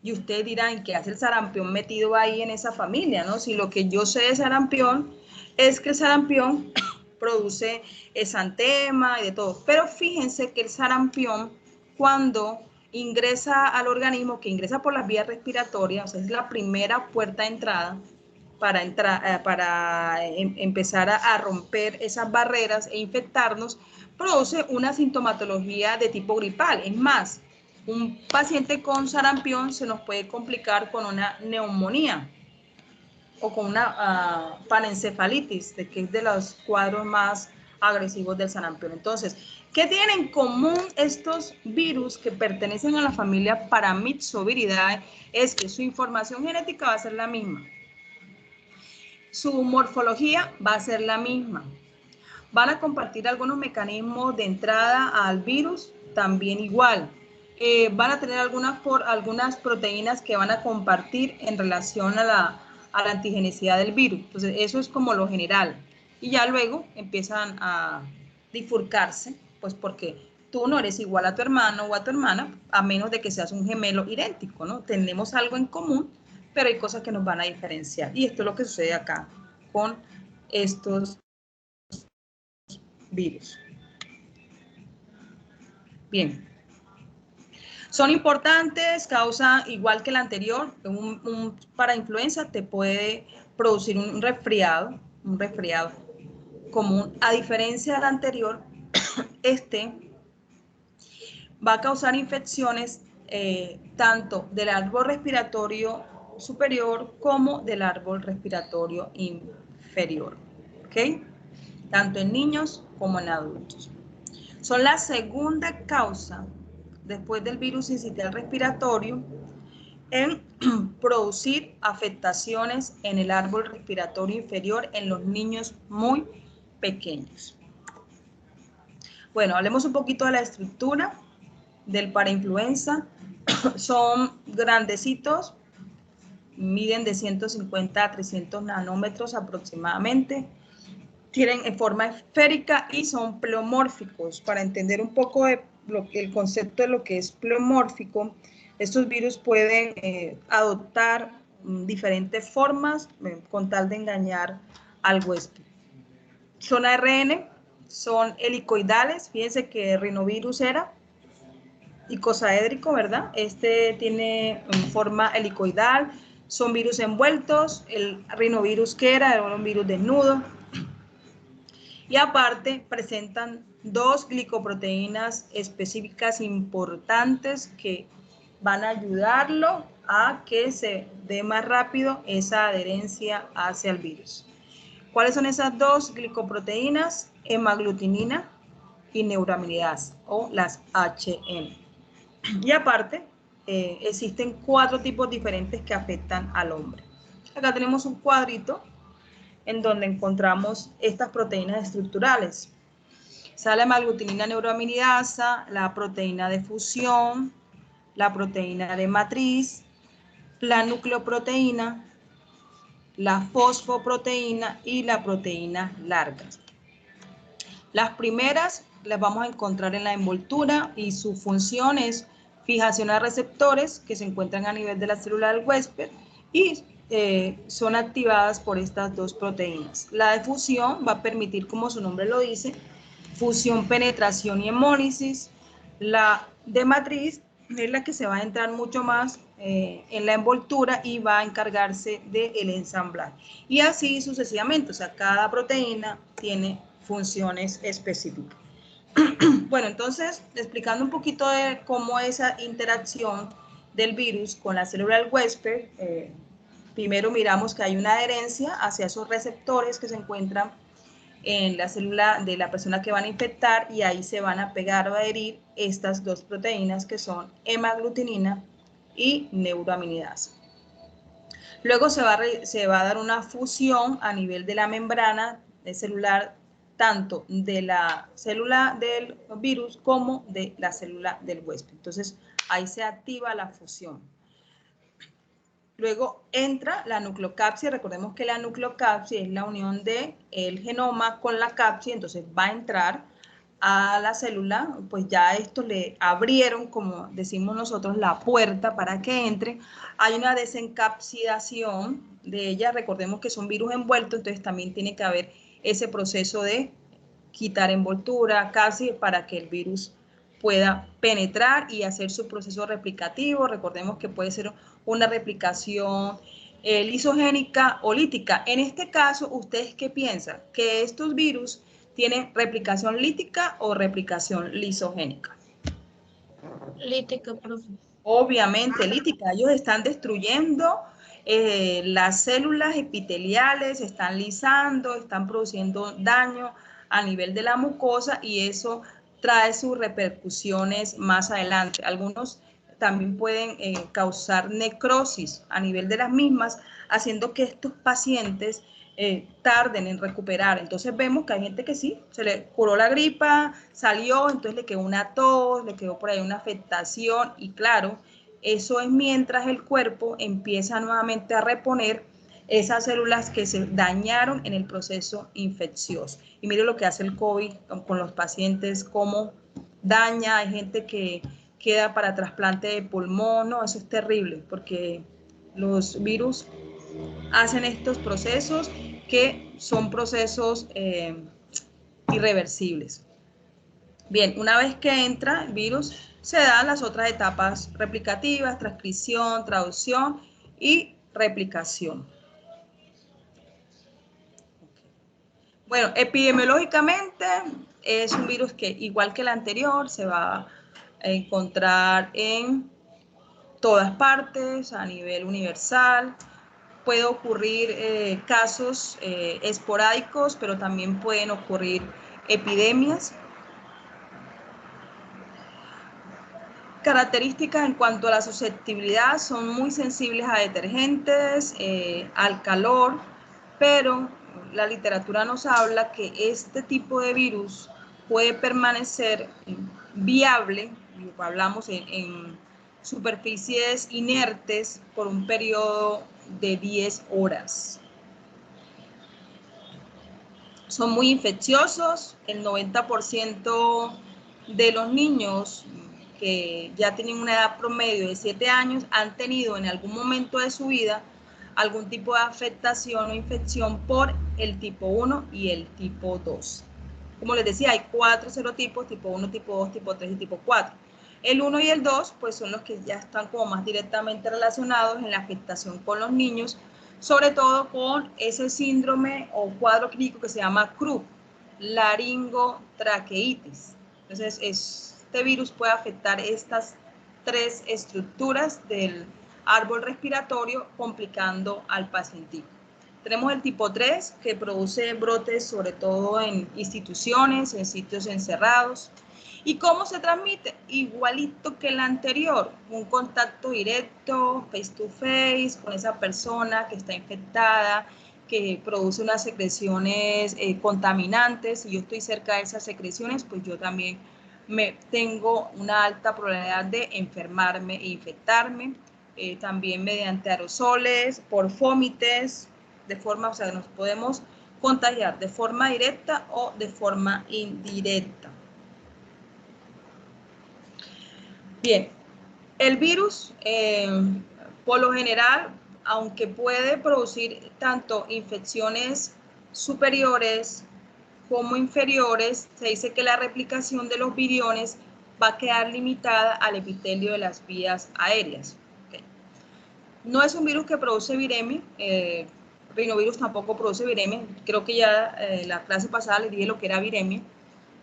Y ustedes dirán, ¿qué hace el sarampión metido ahí en esa familia, no? Si lo que yo sé de sarampión es que el sarampión produce exantema y de todo. Pero fíjense que el sarampión, cuando ingresa al organismo, que ingresa por las vías respiratorias, o sea, es la primera puerta de entrada para empezar a romper esas barreras e infectarnos, produce una sintomatología de tipo gripal. Es más, un paciente con sarampión se nos puede complicar con una neumonía o con una panencefalitis, que es de los cuadros más agresivos del sarampión. Entonces, ¿qué tienen en común estos virus que pertenecen a la familia Paramyxoviridae? Es que su información genética va a ser la misma. Su morfología va a ser la misma. Van a compartir algunos mecanismos de entrada al virus, también igual. Van a tener algunas proteínas que van a compartir en relación a la antigenicidad del virus. Entonces, eso es como lo general. Y ya luego empiezan a bifurcarse, pues porque tú no eres igual a tu hermano o a tu hermana, a menos de que seas un gemelo idéntico, ¿no? Tenemos algo en común, pero hay cosas que nos van a diferenciar. Y esto es lo que sucede acá con estos virus. Bien. Son importantes, causa igual que el anterior, para influenza te puede producir un resfriado común. A diferencia del anterior, este va a causar infecciones tanto del árbol respiratorio superior como del árbol respiratorio inferior, ¿ok? Tanto en niños como en adultos. Son la segunda causa, después del virus sincitial respiratorio, en producir afectaciones en el árbol respiratorio inferior en los niños muy pequeños. Bueno, hablemos un poquito de la estructura del parainfluenza. Son grandecitos, miden de 150 a 300 nanómetros aproximadamente. Tienen en forma esférica y son pleomórficos. Para entender un poco el concepto de lo que es pleomórfico, estos virus pueden adoptar diferentes formas con tal de engañar al huésped. Son ARN, son helicoidales. Fíjense que el rinovirus era icosaédrico, ¿verdad? Este tiene forma helicoidal. Son virus envueltos. El rinovirus que era un virus desnudo. Y aparte presentan dos glicoproteínas específicas importantes que van a ayudarlo a que se dé más rápido esa adherencia hacia el virus. ¿Cuáles son esas dos glicoproteínas? Hemaglutinina y neuraminidasa, o las HN. Y aparte, existen 4 tipos diferentes que afectan al hombre. Acá tenemos un cuadrito en donde encontramos estas proteínas estructurales. Está la hemaglutinina neuraminidasa, la proteína de fusión, la proteína de matriz, la nucleoproteína, la fosfoproteína y la proteína larga. Las primeras las vamos a encontrar en la envoltura y su función es fijación a receptores que se encuentran a nivel de la célula del huésped y son activadas por estas dos proteínas. La de fusión va a permitir, como su nombre lo dice, fusión, penetración y hemólisis. La de matriz es la que se va a entrar mucho más en la envoltura y va a encargarse del ensamblaje. Y así sucesivamente, o sea, cada proteína tiene funciones específicas. Bueno, entonces, explicando un poquito de cómo esa interacción del virus con la célula del huésped, primero miramos que hay una adherencia hacia esos receptores que se encuentran en la célula de la persona que van a infectar y ahí se van a pegar o adherir estas dos proteínas que son hemaglutinina y neuraminidasa. Luego se va a dar una fusión a nivel de la membrana celular, tanto de la célula del virus como de la célula del huésped. Entonces, ahí se activa la fusión. Luego entra la nucleocapsia. Recordemos que la nucleocapsia es la unión del genoma con la capsia, entonces va a entrar a la célula, pues ya esto le abrieron, como decimos nosotros, la puerta para que entre. Hay una desencapsidación de ella, recordemos que son virus envueltos, entonces también tiene que haber ese proceso de quitar envoltura, casi para que el virus pueda penetrar y hacer su proceso replicativo. Recordemos que puede ser una replicación lisogénica o lítica. En este caso, ¿ustedes qué piensan? ¿Que estos virus tienen replicación lítica o replicación lisogénica? Lítica, profe. Obviamente lítica. Ellos están destruyendo las células epiteliales, están lisando, están produciendo daño a nivel de la mucosa y eso trae sus repercusiones más adelante. Algunos también pueden causar necrosis a nivel de las mismas, haciendo que estos pacientes tarden en recuperar. Entonces vemos que hay gente que sí, se le curó la gripa, salió, entonces le quedó una tos, le quedó por ahí una afectación y claro, eso es mientras el cuerpo empieza nuevamente a reponer esas células que se dañaron en el proceso infeccioso. Y mire lo que hace el COVID con los pacientes, cómo daña, hay gente que queda para trasplante de pulmón, no, eso es terrible, porque los virus hacen estos procesos que son procesos irreversibles. Bien, una vez que entra el virus, se dan las otras etapas replicativas, transcripción, traducción y replicación. Bueno, epidemiológicamente es un virus que, igual que el anterior, se va a encontrar en todas partes, a nivel universal. Puede ocurrir casos esporádicos, pero también pueden ocurrir epidemias. Características en cuanto a la susceptibilidad, son muy sensibles a detergentes, al calor, pero la literatura nos habla que este tipo de virus puede permanecer viable, hablamos en superficies inertes por un periodo de 10 horas. Son muy infecciosos, el 90% de los niños que ya tienen una edad promedio de 7 años han tenido en algún momento de su vida algún tipo de afectación o infección por el tipo 1 y el tipo 2. Como les decía, hay 4 serotipos, tipo 1, tipo 2, tipo 3 y tipo 4. El 1 y el 2 pues son los que ya están como más directamente relacionados en la afectación con los niños, sobre todo con ese síndrome o cuadro clínico que se llama CRU, laringotraqueitis. Entonces, este virus puede afectar estas 3 estructuras del árbol respiratorio, complicando al pacientico. Tenemos el tipo 3, que produce brotes sobre todo en instituciones, en sitios encerrados. ¿Y cómo se transmite? Igualito que el anterior, un contacto directo, face to face, con esa persona que está infectada, que produce unas secreciones contaminantes. Si yo estoy cerca de esas secreciones, pues yo también tengo una alta probabilidad de enfermarme e infectarme. También mediante aerosoles, por fómites, de forma, o sea, nos podemos contagiar de forma directa o de forma indirecta. Bien, el virus, por lo general, aunque puede producir tanto infecciones superiores como inferiores, se dice que la replicación de los viriones va a quedar limitada al epitelio de las vías aéreas. Okay. No es un virus que produce viremia, rinovirus tampoco produce viremia, creo que ya la clase pasada les dije lo que era viremia.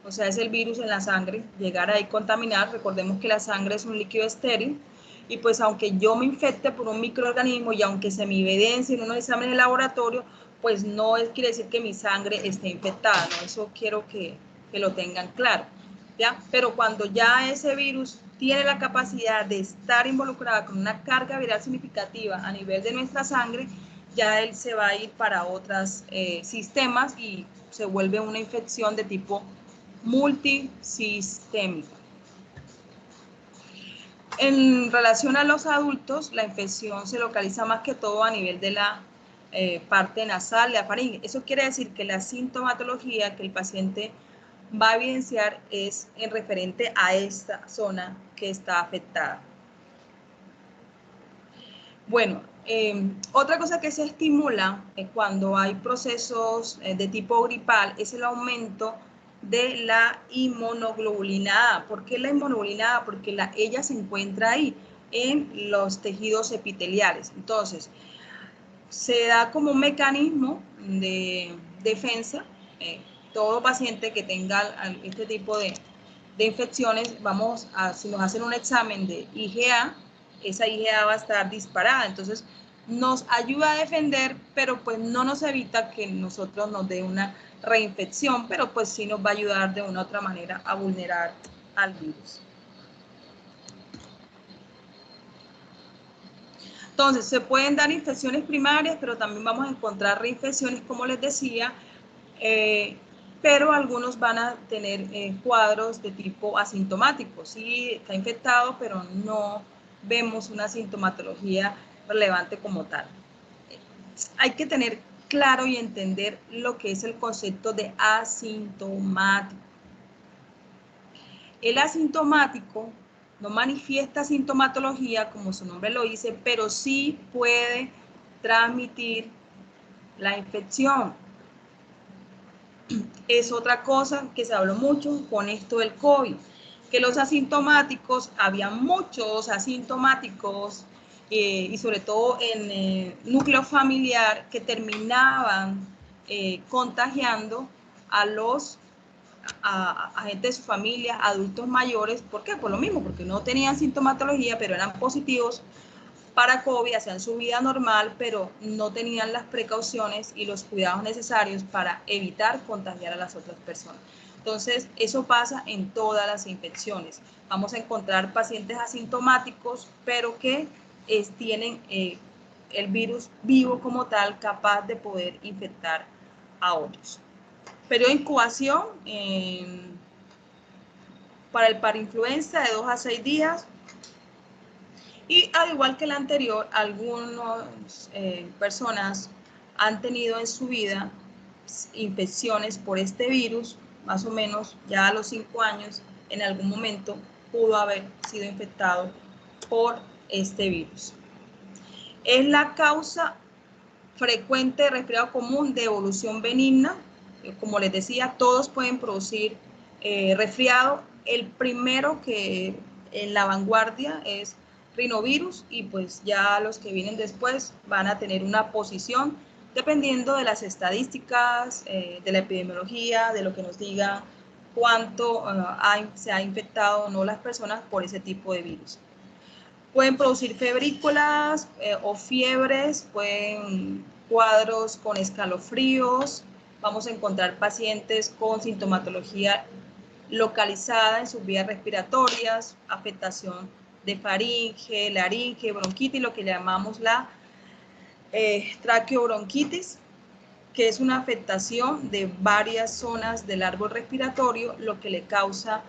O sea, es el virus en la sangre, llegar ahí contaminar. Recordemos que la sangre es un líquido estéril y pues aunque yo me infecte por un microorganismo y aunque se me evidencie en unos exámenes de laboratorio, pues no quiere decir que mi sangre esté infectada, ¿no? Eso quiero que lo tengan claro, ¿ya? Pero cuando ya ese virus tiene la capacidad de estar involucrada con una carga viral significativa a nivel de nuestra sangre, ya él se va a ir para otros sistemas y se vuelve una infección de tipo multisistémica. En relación a los adultos, la infección se localiza más que todo a nivel de la parte nasal, la faringe. Eso quiere decir que la sintomatología que el paciente va a evidenciar es en referente a esta zona que está afectada. Bueno, otra cosa que se estimula cuando hay procesos de tipo gripal es el aumento de la inmunoglobulina A. ¿Por qué la inmunoglobulina A? Porque ella se encuentra ahí, en los tejidos epiteliales. Entonces, se da como un mecanismo de defensa. Todo paciente que tenga este tipo de infecciones, si nos hacen un examen de IgA, esa IgA va a estar disparada, entonces nos ayuda a defender, pero pues no nos evita que nosotros nos dé una reinfección, pero pues sí nos va a ayudar de una u otra manera a vulnerar al virus. Entonces, se pueden dar infecciones primarias, pero también vamos a encontrar reinfecciones, como les decía, pero algunos van a tener cuadros de tipo asintomático. Sí, está infectado, pero no vemos una sintomatología relevante como tal. Hay que tener claro y entender lo que es el concepto de asintomático. El asintomático no manifiesta sintomatología, como su nombre lo dice, pero sí puede transmitir la infección. Es otra cosa que se habló mucho con esto del COVID, que los asintomáticos, había muchos asintomáticos y sobre todo en núcleo familiar que terminaban contagiando a gente de su familia, adultos mayores. ¿Por qué? Por lo mismo, porque no tenían sintomatología, pero eran positivos para COVID, hacían su vida normal, pero no tenían las precauciones y los cuidados necesarios para evitar contagiar a las otras personas. Entonces, eso pasa en todas las infecciones. Vamos a encontrar pacientes asintomáticos, pero que tienen el virus vivo como tal, capaz de poder infectar a otros. Periodo de incubación para el parainfluenza de 2 a 6 días. Y al igual que el anterior, algunas personas han tenido en su vida infecciones por este virus, más o menos ya a los 5 años, en algún momento pudo haber sido infectado por este virus. Es la causa frecuente de resfriado común de evolución benigna. Como les decía, todos pueden producir resfriado. El primero que en la vanguardia es rinovirus, y pues ya los que vienen después van a tener una posición dependiendo de las estadísticas, de la epidemiología, de lo que nos diga cuánto se ha infectado o no las personas por ese tipo de virus. Pueden producir febrículas o fiebres, pueden cuadros con escalofríos. Vamos a encontrar pacientes con sintomatología localizada en sus vías respiratorias, afectación de faringe, laringe, bronquitis, lo que llamamos la traqueobronquitis, que es una afectación de varias zonas del árbol respiratorio, lo que le causa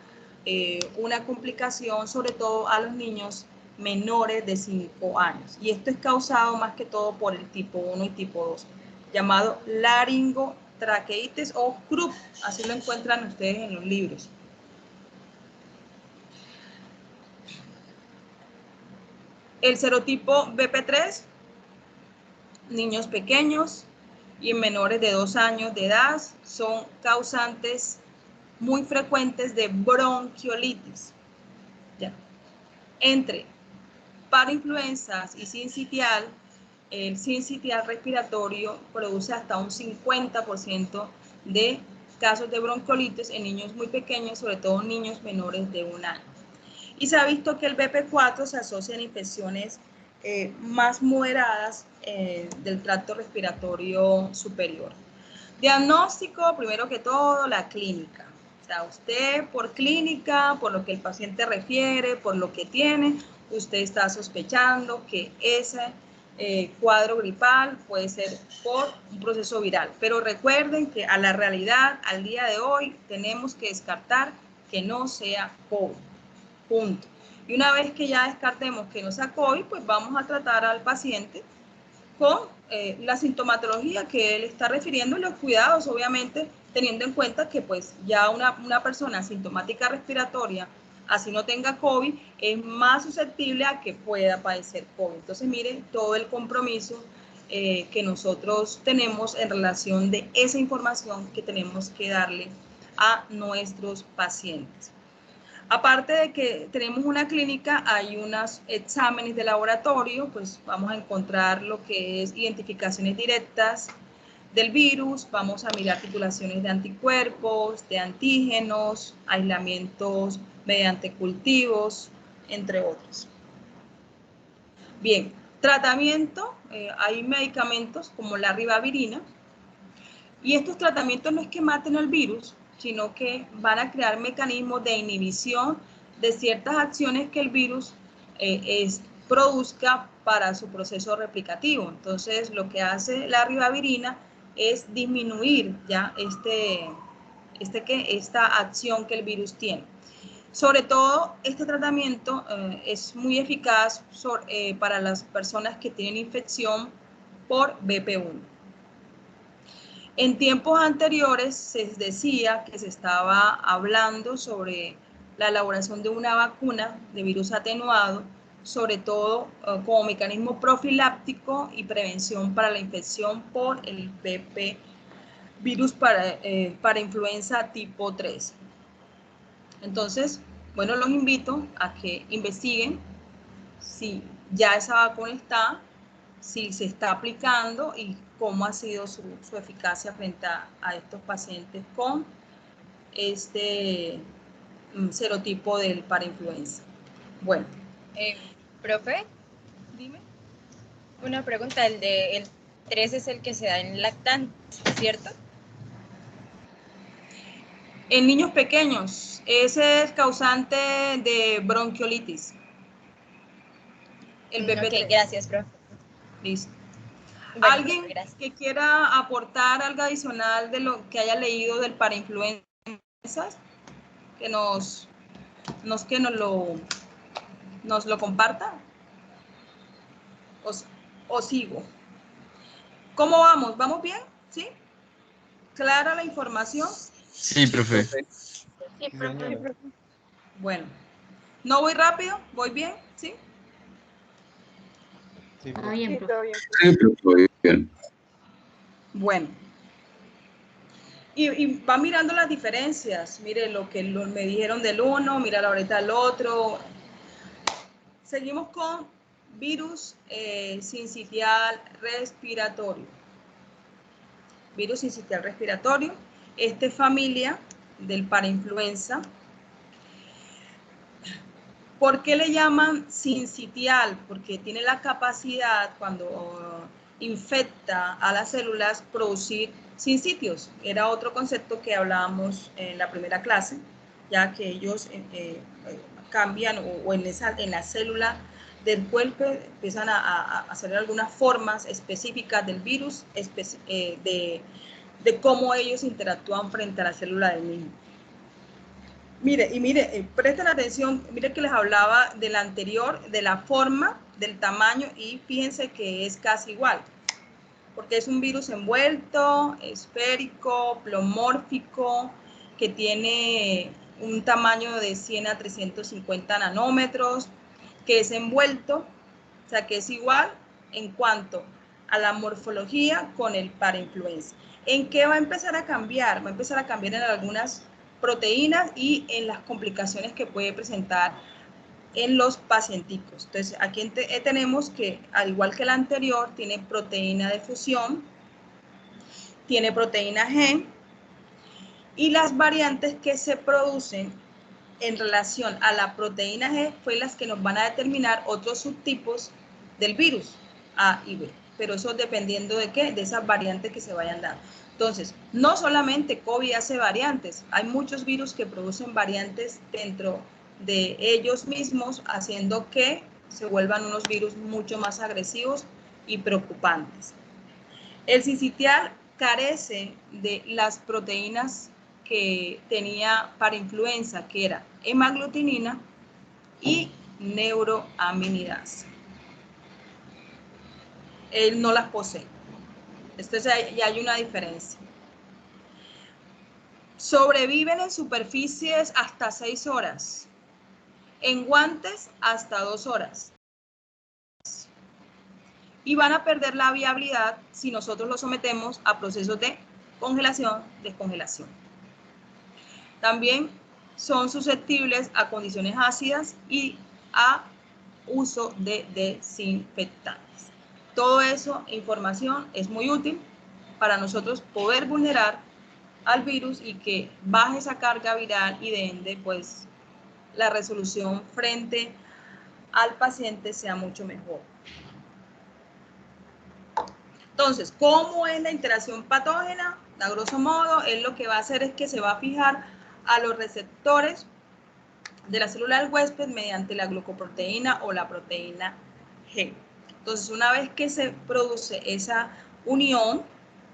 una complicación, sobre todo a los niños menores de 5 años. Y esto es causado más que todo por el tipo 1 y tipo 2, llamado laringotraqueitis o Krupp, así lo encuentran ustedes en los libros. El serotipo BP3, niños pequeños y menores de 2 años de edad, son causantes muy frecuentes de bronquiolitis. ¿Ya? Entre parainfluenzas y sincitial, el sincitial respiratorio produce hasta un 50% de casos de bronquiolitis en niños muy pequeños, sobre todo niños menores de 1 año. Y se ha visto que el BP4 se asocia en infecciones más moderadas del tracto respiratorio superior. Diagnóstico, primero que todo, la clínica. O sea, usted por clínica, por lo que el paciente refiere, por lo que tiene, usted está sospechando que ese cuadro gripal puede ser por un proceso viral. Pero recuerden que a la realidad, al día de hoy, tenemos que descartar que no sea COVID. Punto. Y una vez que ya descartemos que no sea COVID, pues vamos a tratar al paciente con la sintomatología que él está refiriendo y los cuidados, obviamente, teniendo en cuenta que pues ya una persona sintomática respiratoria, así no tenga COVID, es más susceptible a que pueda padecer COVID. Entonces, miren todo el compromiso que nosotros tenemos en relación de esa información que tenemos que darle a nuestros pacientes. Aparte de que tenemos una clínica, hay unos exámenes de laboratorio, pues vamos a encontrar lo que es identificaciones directas del virus, vamos a mirar titulaciones de anticuerpos, de antígenos, aislamientos mediante cultivos, entre otros. Bien, tratamiento, hay medicamentos como la ribavirina, y estos tratamientos no es que maten al virus, sino que van a crear mecanismos de inhibición de ciertas acciones que el virus produzca para su proceso replicativo. Entonces, lo que hace la ribavirina es disminuir ya esta acción que el virus tiene. Sobre todo, este tratamiento es muy eficaz para las personas que tienen infección por BP1. En tiempos anteriores se decía que se estaba hablando sobre la elaboración de una vacuna de virus atenuado, sobre todo como mecanismo profiláctico y prevención para la infección por el BP, virus para influenza tipo 3. Entonces, bueno, los invito a que investiguen si ya esa vacuna está, si se está aplicando y cómo ha sido su eficacia frente a estos pacientes con este serotipo del parainfluenza. Bueno. Profe, Dime. una pregunta, el 3 es el que se da en lactantes, ¿cierto? En niños pequeños, ese es causante de bronquiolitis. El BP3. Ok, gracias, profe. Listo. Bueno, ¿Alguien gracias. que quiera aportar algo adicional de lo que haya leído del parainfluenza? Que nos lo comparta. O sigo. ¿Cómo vamos? ¿Vamos bien? ¿Sí? ¿Clara la información? Sí, profe. Sí, profe. Bueno. ¿No voy rápido? ¿Voy bien? ¿Sí? Está bien, profe. Sí, profe, bien. Bueno. Y va mirando las diferencias. Mire lo que me dijeron del uno, mira ahorita el otro. Seguimos con virus sincitial respiratorio. Virus sincitial respiratorio. Esta es familia del parainfluenza. ¿Por qué le llaman sincitial? Porque tiene la capacidad, cuando infecta a las células, producir sincitios. Era otro concepto que hablábamos en la primera clase, ya que ellos cambian o en la célula del cuerpo empiezan a hacer algunas formas específicas del virus, de cómo ellos interactúan frente a la célula del mismo. Mire, presten atención, mire que les hablaba del anterior, de la forma, del tamaño, y fíjense que es casi igual, porque es un virus envuelto, esférico, plomórfico, que tiene un tamaño de 100 a 350 nanómetros, que es envuelto, o sea que es igual en cuanto a la morfología con el parainfluenza. ¿En qué va a empezar a cambiar? Va a empezar a cambiar en algunas proteínas y en las complicaciones que puede presentar en los pacienticos. Entonces, aquí tenemos que, al igual que la anterior, tiene proteína de fusión, tiene proteína G, y las variantes que se producen en relación a la proteína G fue las que nos van a determinar otros subtipos del virus A y B. Pero eso dependiendo de qué, de esas variantes que se vayan dando. Entonces, no solamente COVID hace variantes, hay muchos virus que producen variantes dentro de ellos mismos, haciendo que se vuelvan unos virus mucho más agresivos y preocupantes. El sincitial carece de las proteínas que tenía para influenza, que era hemaglutinina y neuroaminidasa. Él no las posee. Entonces ya hay una diferencia. Sobreviven en superficies hasta 6 horas, en guantes hasta 2 horas. Y van a perder la viabilidad si nosotros los sometemos a procesos de congelación, descongelación. También son susceptibles a condiciones ácidas y a uso de desinfectantes. Todo eso, información, es muy útil para nosotros poder vulnerar al virus y que baje esa carga viral y de ende, pues, la resolución frente al paciente sea mucho mejor. Entonces, ¿cómo es la interacción patógena? A grosso modo, él lo que va a hacer es que se va a fijar a los receptores de la célula del huésped mediante la glucoproteína o la proteína G. Entonces, una vez que se produce esa unión,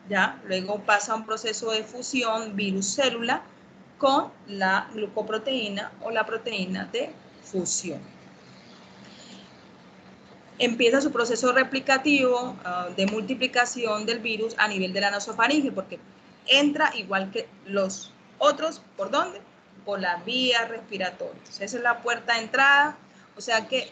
ya, luego pasa un proceso de fusión virus-célula con la glucoproteína o la proteína de fusión. Empieza su proceso replicativo de multiplicación del virus a nivel de la nasofaringe, porque entra igual que los otros, ¿por dónde? Por la vía respiratoria. Entonces, esa es la puerta de entrada, o sea que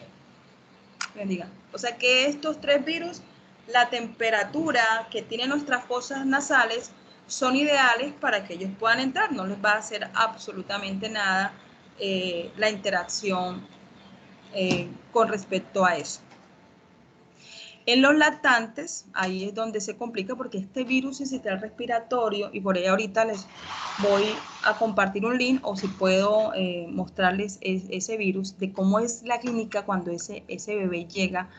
estos 3 virus, la temperatura que tienen nuestras fosas nasales son ideales para que ellos puedan entrar, no les va a hacer absolutamente nada la interacción con respecto a eso. En los lactantes, ahí es donde se complica porque este virus sincitial respiratorio, y por ahí ahorita les voy a compartir un link o si puedo mostrarles ese virus de cómo es la clínica cuando ese bebé llega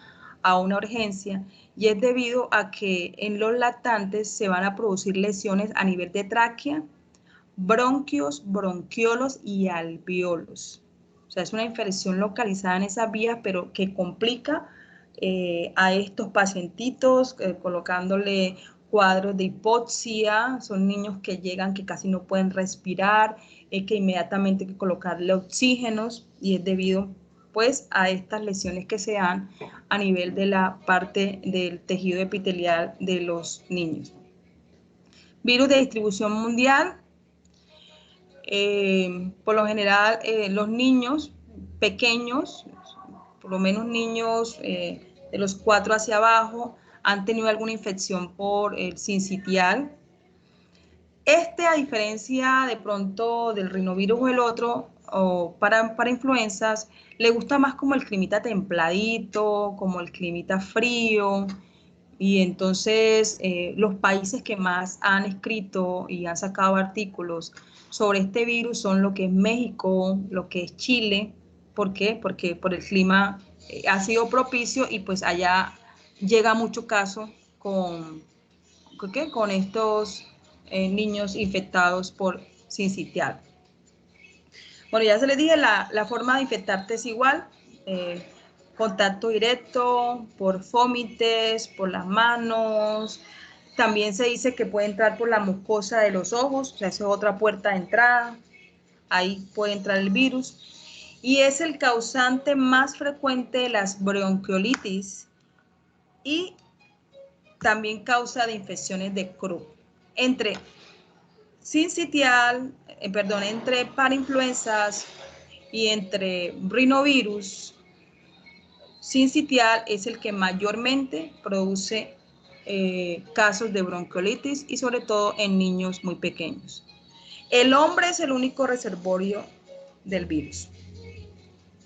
a una urgencia, y es debido a que en los lactantes se van a producir lesiones a nivel de tráquea, bronquios, bronquiolos y alvéolos. O sea, es una infección localizada en esas vías, pero que complica a estos pacientitos, colocándole cuadros de hipoxia. Son niños que llegan que casi no pueden respirar, que inmediatamente hay que colocarle oxígenos, y es debido pues a estas lesiones que se dan a nivel de la parte del tejido epitelial de los niños. Virus de distribución mundial. Por lo general, los niños pequeños, por lo menos niños de los 4 hacia abajo, han tenido alguna infección por el sincitial. A diferencia de pronto del rinovirus o el otro, o para influencias, le gusta más como el climita templadito, como el climita frío, y entonces los países que más han escrito y han sacado artículos sobre este virus son lo que es México, lo que es Chile. ¿Por qué? Porque por el clima ha sido propicio y pues allá llega mucho caso con estos niños infectados por sincitial. Bueno, ya se les dije, la forma de infectarte es igual, contacto directo, por fómites, por las manos. También se dice que puede entrar por la mucosa de los ojos, o sea, esa es otra puerta de entrada, ahí puede entrar el virus. Y es el causante más frecuente de las bronquiolitis y también causa de infecciones de Krupp. Entre parainfluenzas y entre rinovirus, sincitial es el que mayormente produce casos de bronquiolitis y sobre todo en niños muy pequeños. El hombre es el único reservorio del virus.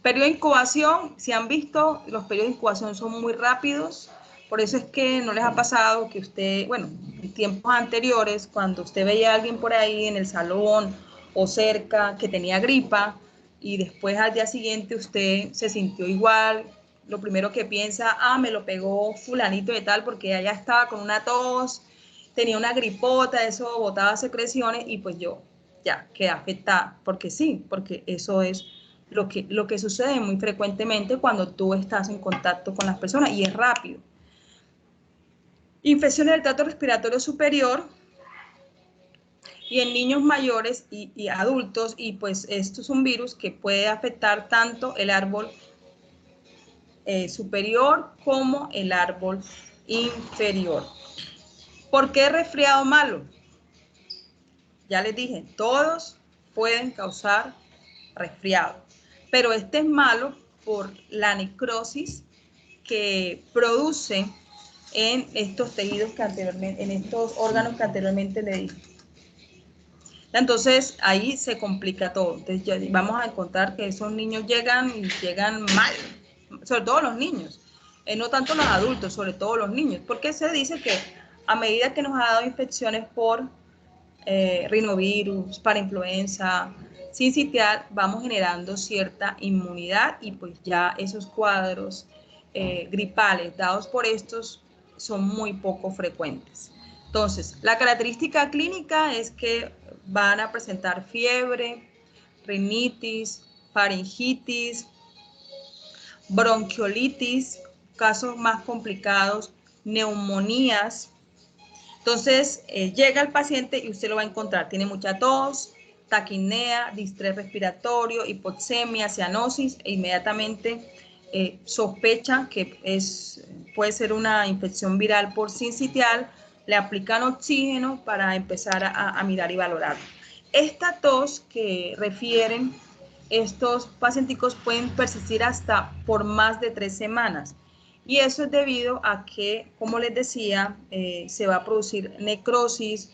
Periodo de incubación, si han visto, los periodos de incubación son muy rápidos, por eso es que no les ha pasado que usted, bueno, en tiempos anteriores, cuando usted veía a alguien por ahí en el salón o cerca que tenía gripa y después al día siguiente usted se sintió igual, lo primero que piensa, me lo pegó fulanito de tal porque allá estaba con una tos, tenía una gripota, eso botaba secreciones y pues yo ya quedé afectada, porque sí, porque eso es lo que sucede muy frecuentemente cuando tú estás en contacto con las personas y es rápido. Infecciones del tracto respiratorio superior y en niños mayores y adultos, y pues esto es un virus que puede afectar tanto el árbol superior como el árbol inferior. ¿Por qué resfriado malo? Ya les dije, todos pueden causar resfriado, pero este es malo por la necrosis que produce en estos tejidos que anteriormente, en estos órganos que anteriormente le dije. Entonces ahí se complica todo. Entonces ya vamos a encontrar que esos niños llegan mal, sobre todo los niños, no tanto los adultos, sobre todo los niños, porque se dice que a medida que nos ha dado infecciones por rinovirus, parainfluenza, sincitial, vamos generando cierta inmunidad y pues ya esos cuadros gripales dados por estos son muy poco frecuentes. Entonces, la característica clínica es que van a presentar fiebre, rinitis, faringitis, bronquiolitis, casos más complicados, neumonías. Entonces, llega el paciente y usted lo va a encontrar. Tiene mucha tos, taquinea, distrés respiratorio, hipoxemia, cianosis, e inmediatamente sospecha que puede ser una infección viral por sincitial, le aplican oxígeno para empezar a mirar y valorar. Esta tos que refieren estos pacienticos pueden persistir hasta por más de 3 semanas. Y eso es debido a que, como les decía, se va a producir necrosis,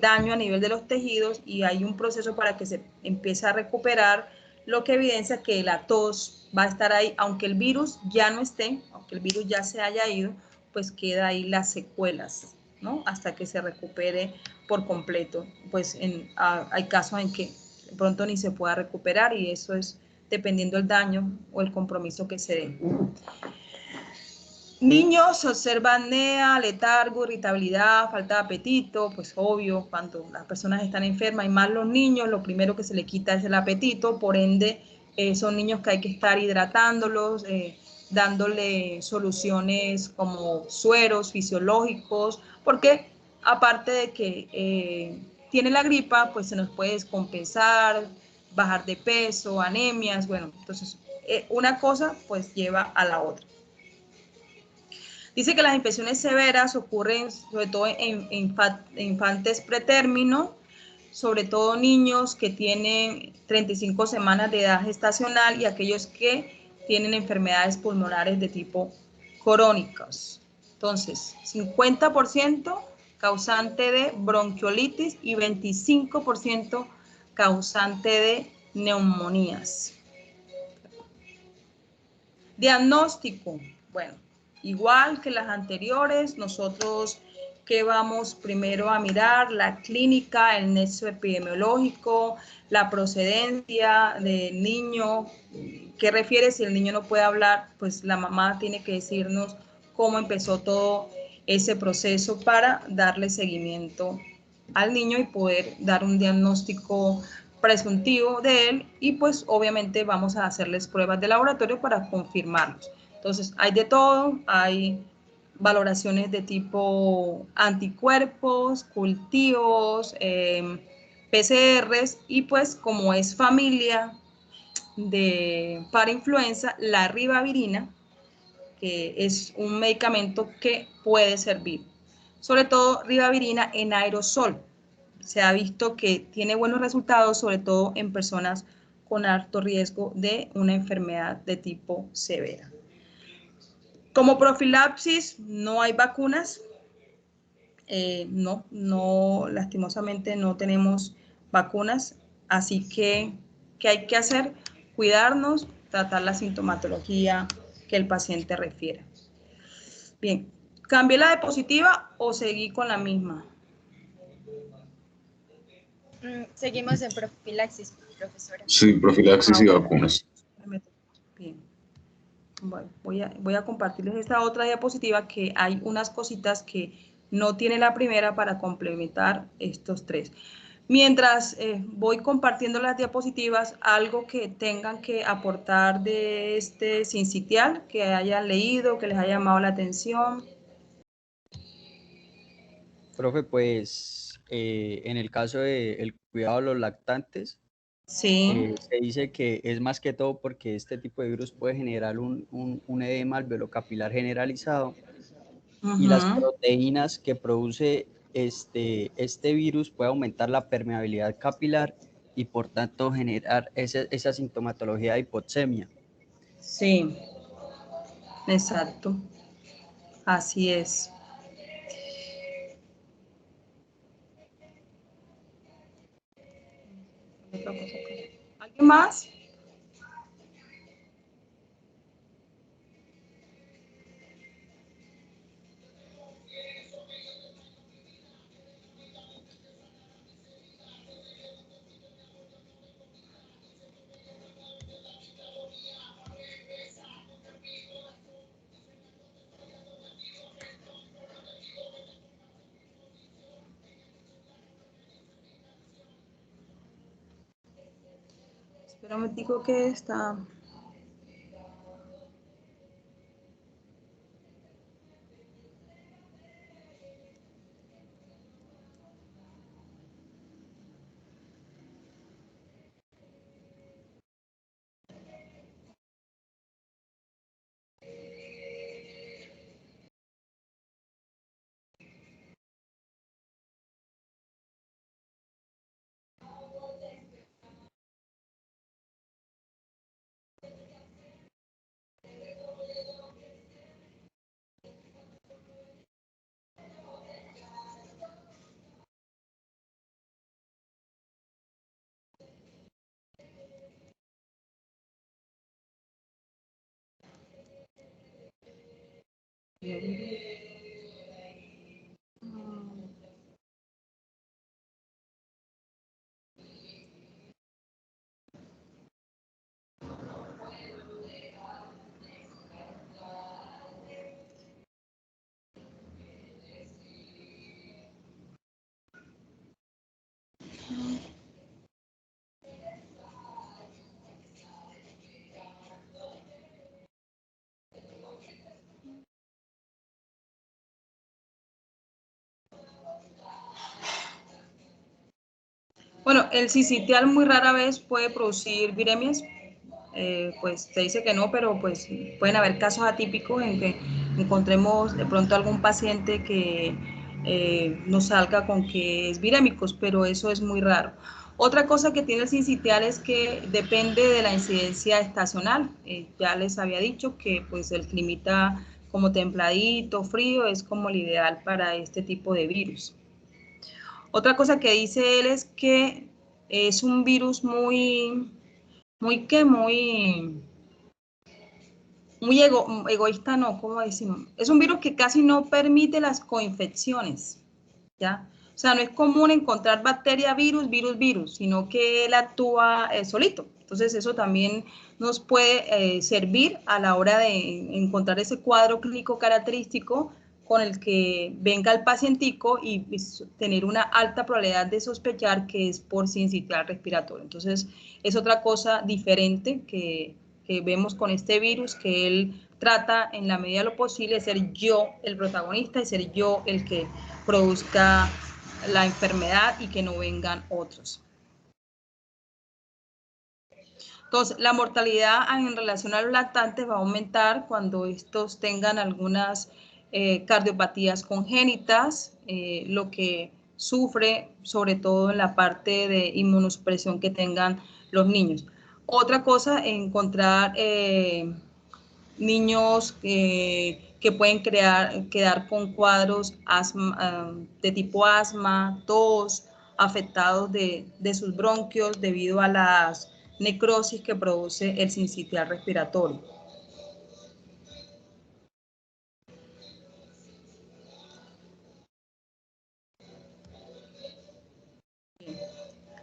daño a nivel de los tejidos y hay un proceso para que se empiece a recuperar, lo que evidencia que la tos va a estar ahí, aunque el virus ya no esté, aunque el virus ya se haya ido, pues queda ahí las secuelas, ¿no? Hasta que se recupere por completo. Pues hay casos en que de pronto ni se pueda recuperar y eso es dependiendo del daño o el compromiso que se dé. Niños observan apnea, letargo, irritabilidad, falta de apetito, pues obvio, cuando las personas están enfermas y más los niños, lo primero que se le quita es el apetito, por ende son niños que hay que estar hidratándolos, dándole soluciones como sueros fisiológicos, porque aparte de que tiene la gripa, pues se nos puede descompensar, bajar de peso, anemias, bueno, entonces una cosa pues lleva a la otra. Dice que las infecciones severas ocurren sobre todo en infantes pretérmino, sobre todo niños que tienen 35 semanas de edad gestacional y aquellos que tienen enfermedades pulmonares de tipo crónicas. Entonces, 50% causante de bronquiolitis y 25% causante de neumonías. Diagnóstico, bueno, igual que las anteriores, nosotros que vamos primero a mirar la clínica, el nexo epidemiológico, la procedencia del niño, qué refiere si el niño no puede hablar, pues la mamá tiene que decirnos cómo empezó todo ese proceso para darle seguimiento al niño y poder dar un diagnóstico presuntivo de él y pues obviamente vamos a hacerles pruebas de laboratorio para confirmarlos. Entonces hay de todo, hay valoraciones de tipo anticuerpos, cultivos, PCRs y pues como es familia de parainfluenza, la ribavirina, que es un medicamento que puede servir, sobre todo ribavirina en aerosol. Se ha visto que tiene buenos resultados, sobre todo en personas con alto riesgo de una enfermedad de tipo severa. Como profilaxis, no hay vacunas. No, lastimosamente no tenemos vacunas. Así que, ¿qué hay que hacer? Cuidarnos, tratar la sintomatología que el paciente refiere. Bien, ¿cambié la diapositiva o seguí con la misma? Seguimos en profilaxis, profesora. Sí, profilaxis y vacunas. Bien. Bueno, voy a compartirles esta otra diapositiva que hay unas cositas que no tiene la primera para complementar estos tres. Mientras voy compartiendo las diapositivas, algo que tengan que aportar de este sincitial, que hayan leído, que les haya llamado la atención. Profe, pues en el caso del cuidado de los lactantes, Sí. se dice que es más que todo porque este tipo de virus puede generar un edema alveolo-capilar generalizado y las proteínas que produce este virus puede aumentar la permeabilidad capilar y por tanto generar esa sintomatología de hipoxemia. Sí, exacto. Así es. otra cosa acá. ¿Alguien más? Espera un momentico que está... Bueno, el sincitial muy rara vez puede producir viremias, pues se dice que no, pero pues pueden haber casos atípicos en que encontremos de pronto algún paciente que nos salga con que es virémico, pero eso es muy raro. Otra cosa que tiene el sincitial es que depende de la incidencia estacional. Ya les había dicho que pues el climita como templadito, frío, es como el ideal para este tipo de virus. Otra cosa que dice él es que es un virus muy egoísta, no, ¿cómo decimos? Es un virus que casi no permite las coinfecciones, ¿ya? O sea, no es común encontrar bacteria, virus, sino que él actúa solito. Entonces, eso también nos puede servir a la hora de encontrar ese cuadro clínico característico con el que venga el pacientico y tener una alta probabilidad de sospechar que es por sincitial respiratorio. Entonces, es otra cosa diferente que vemos con este virus, que él trata en la medida de lo posible de ser yo el protagonista y ser yo el que produzca la enfermedad y que no vengan otros. Entonces, la mortalidad en relación a los lactantes va a aumentar cuando estos tengan algunas cardiopatías congénitas, lo que sufre sobre todo en la parte de inmunosupresión que tengan los niños. Otra cosa, encontrar niños que pueden quedar con cuadros de tipo asma, tos, afectados de sus bronquios debido a las necrosis que produce el sincitial respiratorio.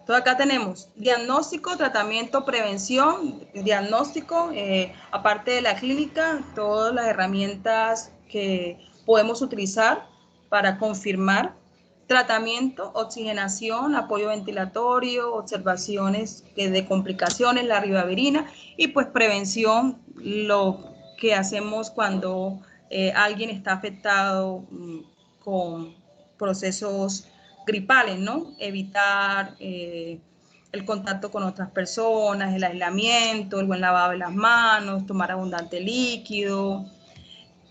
Entonces acá tenemos diagnóstico, tratamiento, prevención, diagnóstico, aparte de la clínica, todas las herramientas que podemos utilizar para confirmar, tratamiento, oxigenación, apoyo ventilatorio, observaciones de complicaciones, la ribavirina y pues prevención, lo que hacemos cuando alguien está afectado con procesos gripales, ¿no? Evitar el contacto con otras personas, el aislamiento, el buen lavado de las manos, tomar abundante líquido,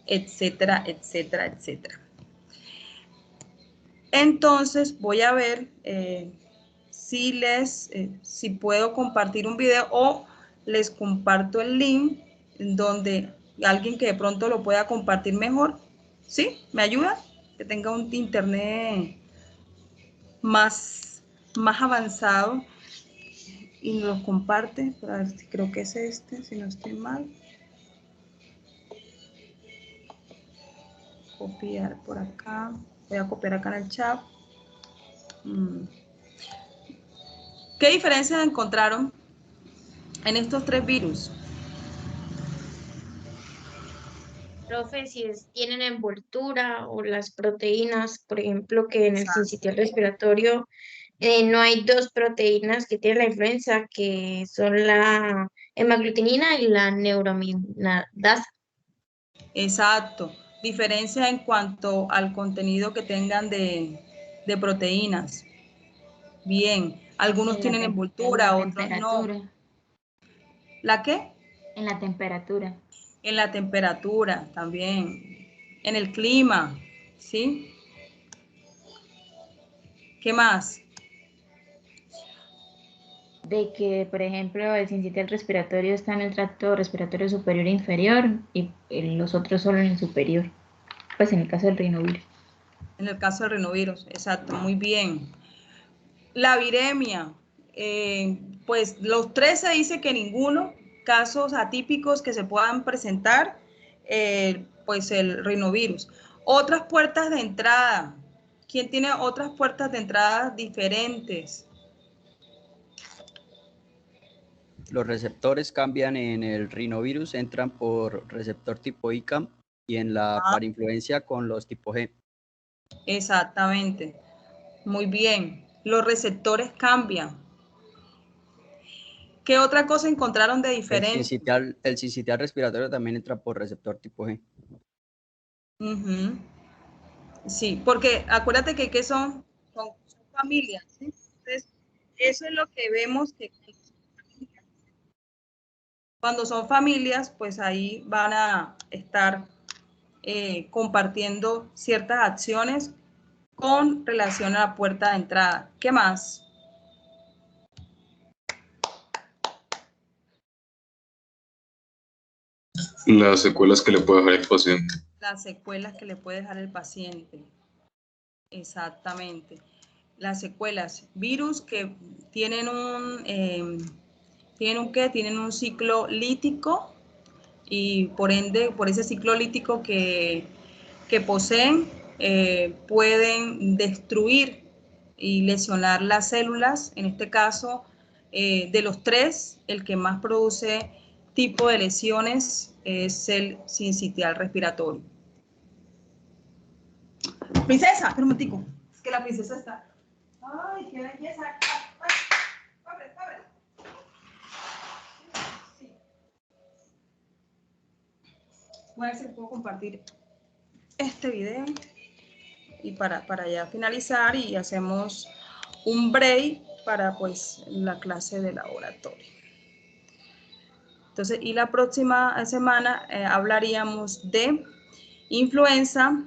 etcétera, etcétera, etcétera. Entonces voy a ver si puedo compartir un video o les comparto el link donde alguien que de pronto lo pueda compartir mejor. ¿Sí? ¿Me ayuda? Que tenga un internet más avanzado y nos comparte, para ver si creo que es este, si no estoy mal. Copiar por acá, voy a copiar acá en el chat. ¿Qué diferencias encontraron en estos 3 virus? Profe, si tienen envoltura o las proteínas, por ejemplo, que en el Exacto. sincitial respiratorio no hay 2 proteínas que tienen la influenza, que son la hemaglutinina y la neuraminidasa. Exacto. Diferencia en cuanto al contenido que tengan de proteínas. Bien. Algunos En tienen en envoltura, la otros no. temperatura. ¿La qué? En la temperatura. En la temperatura también. En el clima. ¿Sí? ¿Qué más? De que, por ejemplo, el sincitial respiratorio está en el tracto respiratorio superior e inferior y los otros solo en el superior. Pues en el caso del rinovirus. En el caso del rinovirus. Exacto. Muy bien. La viremia. Pues los 3 se dice que ninguno. Casos atípicos que se puedan presentar, pues el rinovirus. Otras puertas de entrada. ¿Quién tiene otras puertas de entrada diferentes? Los receptores cambian en el rinovirus, entran por receptor tipo ICAM y en la parainfluencia con los tipo G. Exactamente. Muy bien. Los receptores cambian. ¿Qué otra cosa encontraron de diferente? El sincitial respiratorio también entra por receptor tipo G. Sí, porque acuérdate que son familias, ¿sí? Entonces, eso es lo que vemos que cuando son familias, pues ahí van a estar compartiendo ciertas acciones con relación a la puerta de entrada. ¿Qué más? Las secuelas que le puede dejar el paciente. Las secuelas que le puede dejar el paciente. Exactamente. Las secuelas, virus que tienen tienen un ciclo lítico y por ende, por ese ciclo lítico que poseen, pueden destruir y lesionar las células. En este caso, de los 3, el que más produce tipo de lesiones es el sincitial respiratorio. Princesa, espera un momentico. Es que la princesa está. Ay, qué belleza. Abre. Sí. Voy a ver si puedo compartir este video y para ya finalizar y hacemos un break para pues la clase de laboratorio. Entonces, y la próxima semana hablaríamos de influenza,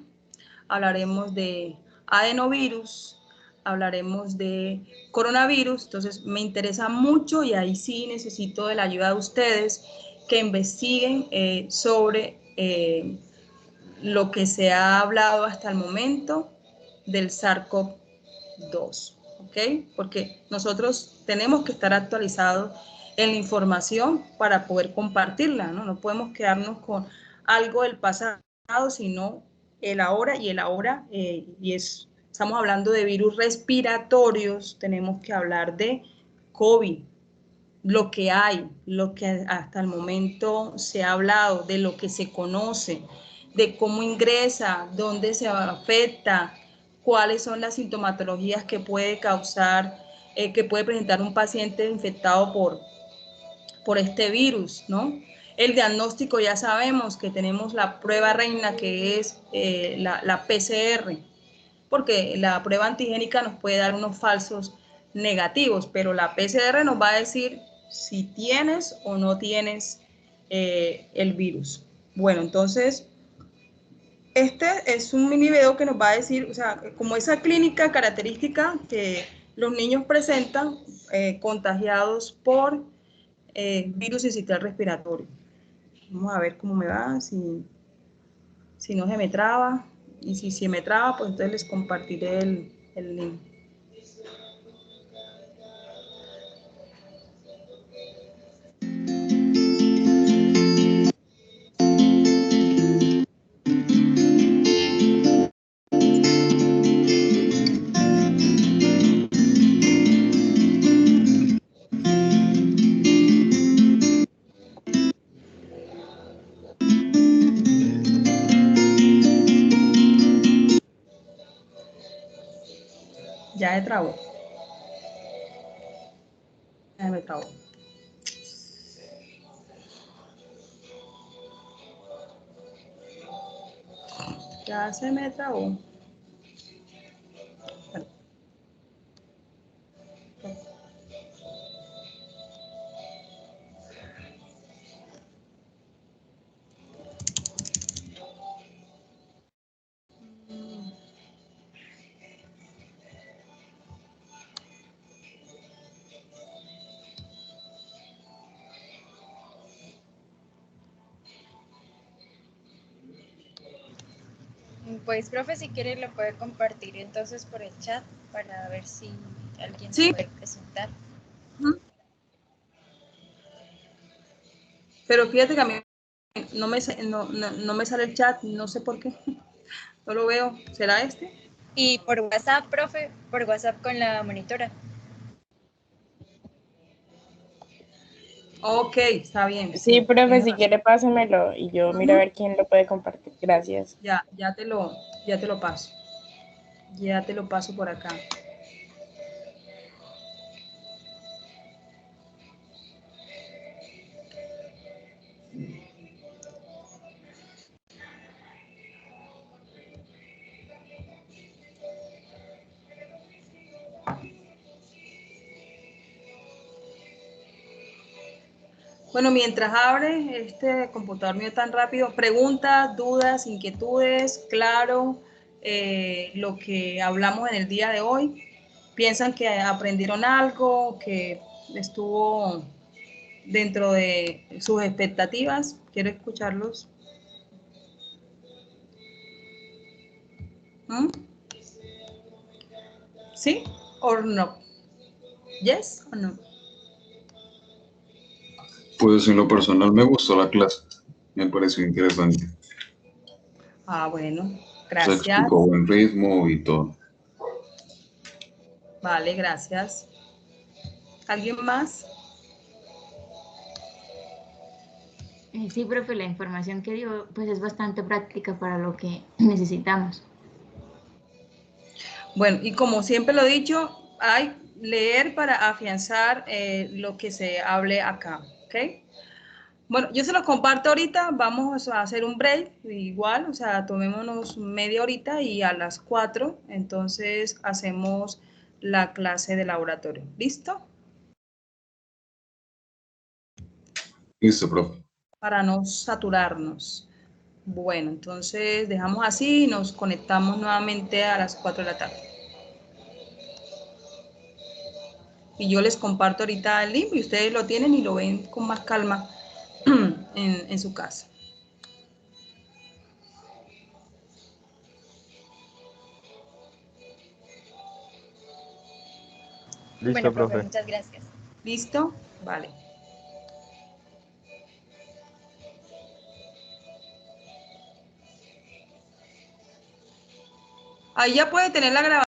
hablaremos de adenovirus, hablaremos de coronavirus. Entonces me interesa mucho y ahí sí necesito de la ayuda de ustedes que investiguen sobre lo que se ha hablado hasta el momento del SARS-CoV-2, ¿ok? Porque nosotros tenemos que estar actualizados en la información para poder compartirla, ¿no? No podemos quedarnos con algo del pasado, sino el ahora y el ahora, estamos hablando de virus respiratorios, tenemos que hablar de COVID, lo que hay, lo que hasta el momento se ha hablado, de lo que se conoce, de cómo ingresa, dónde se afecta, cuáles son las sintomatologías que puede causar, que puede presentar un paciente infectado por este virus, ¿no? El diagnóstico ya sabemos que tenemos la prueba reina que es la PCR, porque la prueba antigénica nos puede dar unos falsos negativos, pero la PCR nos va a decir si tienes o no tienes el virus. Bueno, entonces, este es un mini video que nos va a decir, o sea, como esa clínica característica que los niños presentan contagiados por virus sincitial respiratorio. Vamos a ver cómo me va, si no se me traba, y si se me traba, pues entonces les compartiré el link. ya me trabó. Ya me trabó. Ya se me trabó. Pues, profe, si quiere lo puede compartir entonces por el chat para ver si alguien Sí. lo puede presentar. Pero fíjate que a mí no me sale el chat, no sé por qué. No lo veo. ¿Será este? Y por WhatsApp, profe, por WhatsApp con la monitora. Ok, está bien. Sí, profe, tienes si razón. quiere pásemelo y yo miro a ver quién lo puede compartir. Gracias. Ya te lo paso. Ya te lo paso por acá. Bueno, mientras abre este computador mío tan rápido, preguntas, dudas, inquietudes, claro, lo que hablamos en el día de hoy. ¿Piensan que aprendieron algo, que estuvo dentro de sus expectativas? Quiero escucharlos. ¿Mm? ¿Sí o no? ¿Yes o no? Pues en lo personal me gustó la clase, me pareció interesante. Ah, bueno, Se gracias. explicó buen ritmo y todo. Vale, gracias. ¿Alguien más? Sí, profe, la información que dio pues es bastante práctica para lo que necesitamos. Bueno, y como siempre lo he dicho, hay leer para afianzar lo que se hable acá, ¿ok? Bueno, yo se los comparto ahorita, vamos a hacer un break, igual, o sea, tomémonos media horita y a las 4, entonces hacemos la clase de laboratorio. ¿Listo? Listo, profe. Para no saturarnos. Bueno, entonces dejamos así y nos conectamos nuevamente a las 4 de la tarde. Y yo les comparto ahorita el link y ustedes lo tienen y lo ven con más calma en su casa. Listo, Bueno, profe, profe. muchas gracias. ¿Listo? Vale. Ahí ya puede tener la grabación.